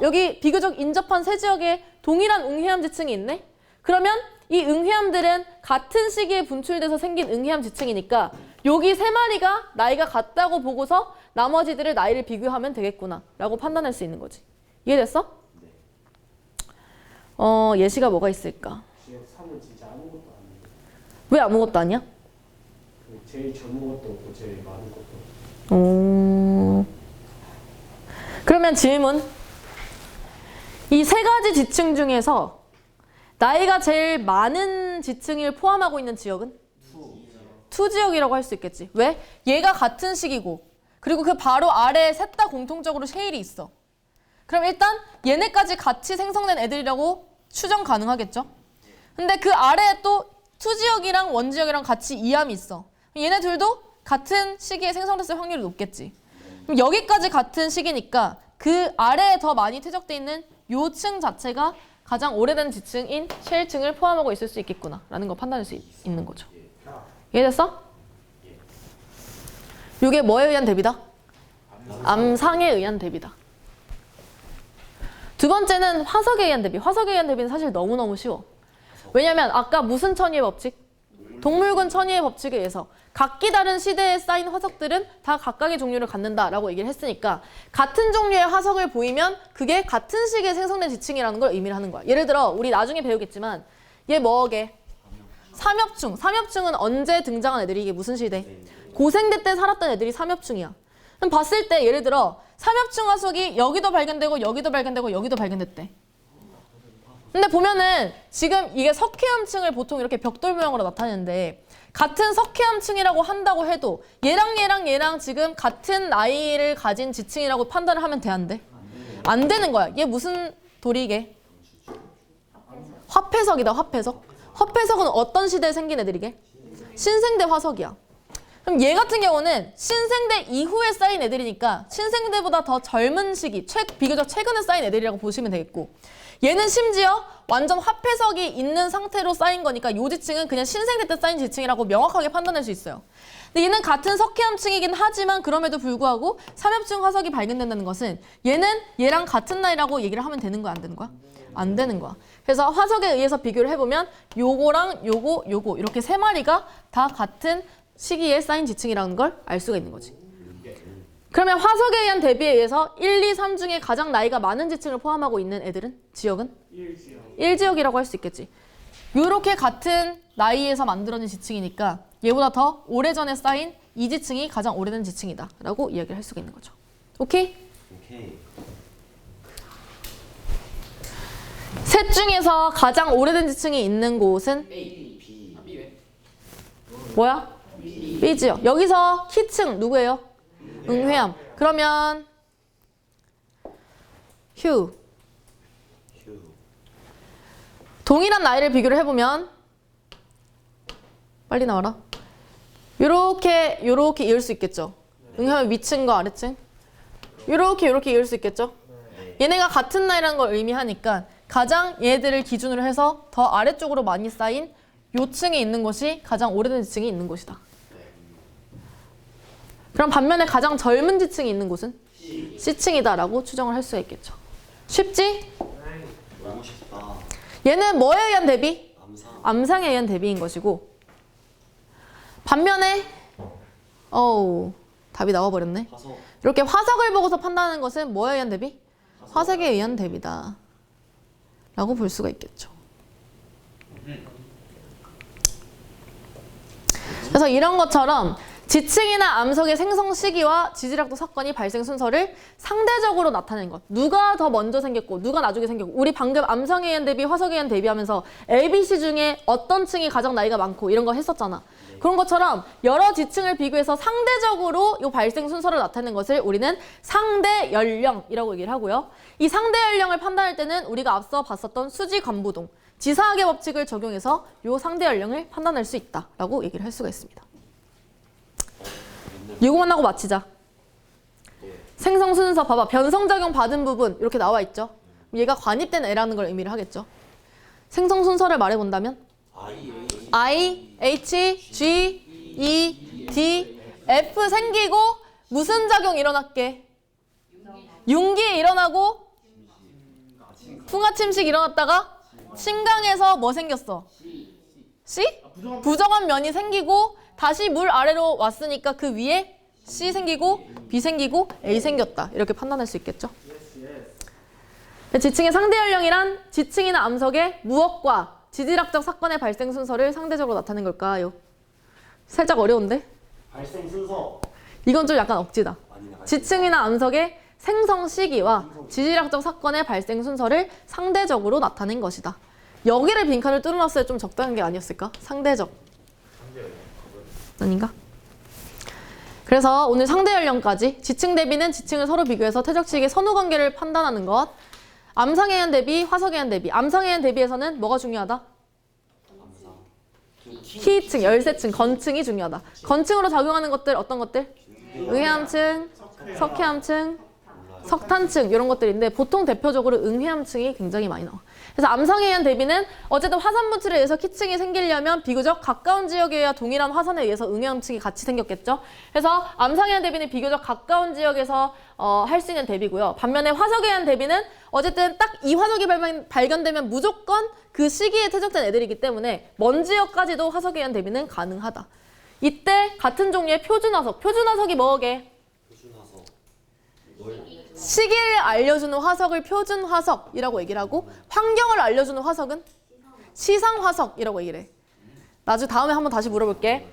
여기 비교적 인접한 3지역에 동일한 응회암 지층이 있네? 그러면 이 응회암들은 같은 시기에 분출돼서 생긴 응회암 지층이니까 여기 3마리가 나이가 같다고 보고서 나머지들을 나이를 비교하면 되겠구나 라고 판단할 수 있는 거지. 이해됐어? 예시가 뭐가 있을까? 지역 3은 진짜 아무것도 아니에요. 왜 아무것도 아니야? 제일 적은 것도 없고 제일 많은 것도 없고. 그러면 질문. 이 3가지 지층 중에서 나이가 제일 많은 지층을 포함하고 있는 지역은? 투 지역이라고 할 수 있겠지. 왜? 얘가 같은 시기고 그리고 그 바로 아래에 셋 다 공통적으로 셰일이 있어. 그럼 일단 얘네까지 같이 생성된 애들이라고 추정 가능하겠죠? 근데 그 아래에 또 투 지역이랑 원 지역이랑 같이 이암이 있어. 얘네 둘도 같은 시기에 생성됐을 확률이 높겠지. 그럼 여기까지 같은 시기니까 그 아래에 더 많이 퇴적돼 있는 요 층 자체가 가장 오래된 지층인 셰일층을 포함하고 있을 수 있겠구나 라는 거 판단할 수 있는 거죠. 이해됐어? 이게 뭐에 의한 대비다? 암상에 의한 대비다. 두 번째는 화석에 의한 대비. 화석에 의한 대비는 사실 너무너무 쉬워. 왜냐면 아까 무슨 천이의 법칙? 동물군 천이의 법칙에 의해서 각기 다른 시대에 쌓인 화석들은 다 각각의 종류를 갖는다라고 얘기를 했으니까 같은 종류의 화석을 보이면 그게 같은 시기에 생성된 지층이라는 걸 의미를 하는 거야. 예를 들어 우리 나중에 배우겠지만 얘 뭐게? 삼엽충. 삼엽충은 언제 등장한 애들이 이게 무슨 시대? 고생대 때 살았던 애들이 삼엽충이야. 그럼 봤을 때 예를 들어 삼엽충 화석이 여기도 발견되고 여기도 발견되고 여기도 발견됐대. 근데 보면은 지금 이게 석회암층을 보통 이렇게 벽돌 모양으로 나타내는데 같은 석회암층이라고 한다고 해도 얘랑 지금 같은 나이를 가진 지층이라고 판단을 하면 돼, 안 돼? 안 되는 거야. 얘 무슨 돌이 이게? 화폐석이다, 화폐석. 화폐석은 어떤 시대에 생긴 애들이게? 신생대 화석이야. 그럼 얘 같은 경우는 신생대 이후에 쌓인 애들이니까 신생대보다 더 젊은 시기, 비교적 최근에 쌓인 애들이라고 보시면 되겠고, 얘는 심지어 완전 화폐석이 있는 상태로 쌓인 거니까 요 지층은 그냥 신생대 때 쌓인 지층이라고 명확하게 판단할 수 있어요. 근데 얘는 같은 석회암층이긴 하지만 그럼에도 불구하고 삼엽층 화석이 발견된다는 것은 얘는 얘랑 같은 나이라고 얘기를 하면 되는 거야, 안 되는 거야? 안 되는 거야. 그래서 화석에 의해서 비교를 해보면 요거랑 요거 이렇게 세 마리가 다 같은 시기에 쌓인 지층이라는 걸 알 수가 있는 거지. 그러면 화석에 의한 대비에 의해서 1, 2, 3 중에 가장 나이가 많은 지층을 포함하고 있는 애들은? 지역은? 1지역이라고 할 수 있겠지. 이렇게 같은 나이에서 만들어진 지층이니까 얘보다 더 오래전에 쌓인 이 지층이 가장 오래된 지층이다 라고 이야기를 할 수가 있는 거죠. 오케이? 오케이. 셋 중에서 가장 오래된 지층이 있는 곳은? 뭐야? B지요. 여기서 키층 누구예요? 응회암. 그러면 휴. 동일한 나이를 비교를 해보면 빨리 나와라. 요렇게 이을 수 있겠죠. 응회암의 위층과 아래층. 요렇게 이을 수 있겠죠. 얘네가 같은 나이라는 걸 의미하니까 가장 얘들을 기준으로 해서 더 아래쪽으로 많이 쌓인 요층에 있는 곳이 가장 오래된 지층이 있는 곳이다. 그럼 반면에 가장 젊은 지층이 있는 곳은 C층이다라고 추정을 할 수가 있겠죠. 쉽지? 너무 쉽다. 얘는 뭐에 의한 대비? 암상. 암상에 의한 대비인 것이고, 반면에 답이 나와버렸네. 화석. 이렇게 화석을 보고서 판단하는 것은 뭐에 의한 대비? 화석에 의한 대비다 라고 볼 수가 있겠죠. 그래서 이런 것처럼 지층이나 암석의 생성 시기와 지질학적 사건이 발생 순서를 상대적으로 나타내는 것. 누가 더 먼저 생겼고 누가 나중에 생겼고, 우리 방금 암성에 의한 대비, 화석에 의한 대비하면서 ABC 중에 어떤 층이 가장 나이가 많고 이런 거 했었잖아. 그런 것처럼 여러 지층을 비교해서 상대적으로 이 발생 순서를 나타내는 것을 우리는 상대 연령이라고 얘기를 하고요. 이 상대 연령을 판단할 때는 우리가 앞서 봤었던 수지 관부동, 지사학의 법칙을 적용해서 이 상대 연령을 판단할 수 있다라고 얘기를 할 수가 있습니다. 이거만 하고 마치자. 생성 순서 봐봐. 변성작용 받은 부분 이렇게 나와 있죠. 얘가 관입된 애라는 걸 의미를 하겠죠. 생성 순서를 말해본다면 I, H, G, E, D, F 생기고 무슨 작용 일어났게? 융기 일어나고 풍화침식 일어났다가 침강에서 뭐 생겼어? C? 부정한 면이 생기고 다시 물 아래로 왔으니까 그 위에 C 생기고 B 생기고 A 생겼다. 이렇게 판단할 수 있겠죠. 지층의 상대 연령이란 지층이나 암석의 무엇과 지질학적 사건의 발생 순서를 상대적으로 나타낸 걸까요? 살짝 어려운데? 발생 순서. 이건 좀 약간 억지다. 지층이나 암석의 생성 시기와 지질학적 사건의 발생 순서를 상대적으로 나타낸 것이다. 여기를 빈칸을 뚫어놨어야 좀 적당한 게 아니었을까? 상대적. 아닌가? 그래서 오늘 상대 연령까지 지층 대비는 지층을 서로 비교해서 퇴적식의 선후 관계를 판단하는 것, 암상에 의한 대비, 화석에 의한 대비. 암상에 의한 대비에서는 뭐가 중요하다? 키층, 열세층, 건층이 중요하다. 건층으로 작용하는 것들 어떤 것들? 응회암층, 석회암층, 석탄층 이런 것들인데 보통 대표적으로 응회암층이 굉장히 많이 나와. 그래서 암상에 의한 대비는 어쨌든 화산 분출에 의해서 키층이 생기려면 비교적 가까운 지역에 의해 동일한 화산에 의해서 응회암층이 같이 생겼겠죠. 그래서 암상에 의한 대비는 비교적 가까운 지역에서 할 수 있는 대비고요. 반면에 화석에 의한 대비는 어쨌든 딱 이 화석이 발견되면 무조건 그 시기에 퇴적된 애들이기 때문에 먼 지역까지도 화석에 의한 대비는 가능하다. 이때 같은 종류의 표준화석, 표준화석이 뭐게? 표준화석. 시기를 알려주는 화석을 표준화석이라고 얘기를 하고 환경을 알려주는 화석은 시상화석이라고 얘기를 해. 나중에 다음에 한번 다시 물어볼게.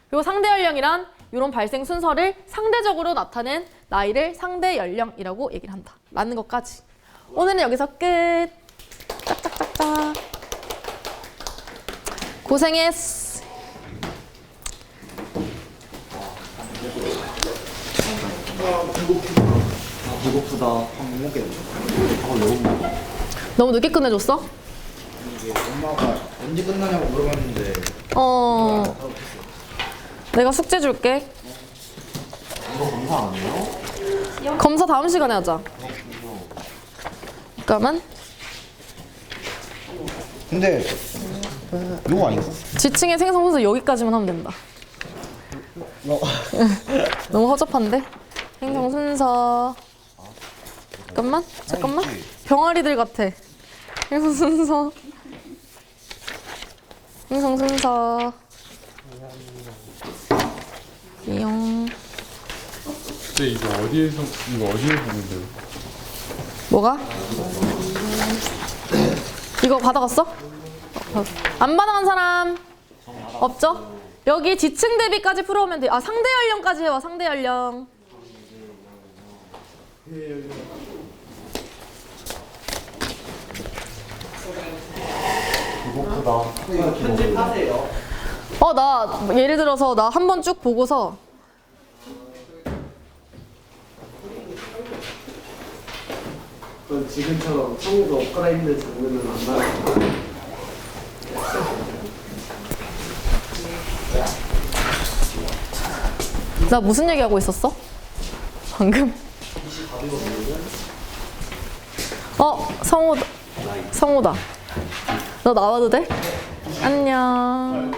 그리고 상대 연령이란 이런 발생 순서를 상대적으로 나타낸 나이를 상대 연령이라고 얘기를 한다. 라는 것까지. 오늘은 여기서 끝. 짝짝짝짝. 고생했어. 배고프다. 밥 못 먹겠네. 너무 늦게 끝내줬어? 이게 엄마가 언제 끝나냐고 물어봤는데 내가 숙제 줄게. 이거 검사 안 해요? 검사 다음 시간에 하자. 잠깐만. 근데 이거 아닌가? 지층의 생성 순서 여기까지만 하면 된다. 너무 허접한데? 생성 순서. 잠깐만. 병아리들 같아. 생성 순서. 이용. 근데 이거 어디에서 보는데요? 뭐가? 이거 받아갔어? 안 받아간 사람 없죠? 여기 지층 대비까지 풀어오면 돼. 아, 상대 연령까지 해와. 상대 연령. 편집하세요. 나 예를 들어서 나 한 번 쭉 보고서 전 지금처럼 성우가 옷 갈아입는 장면은 안 나와요. 나 무슨 얘기하고 있었어? 방금? 성우다. 너 나와도 돼? 안녕.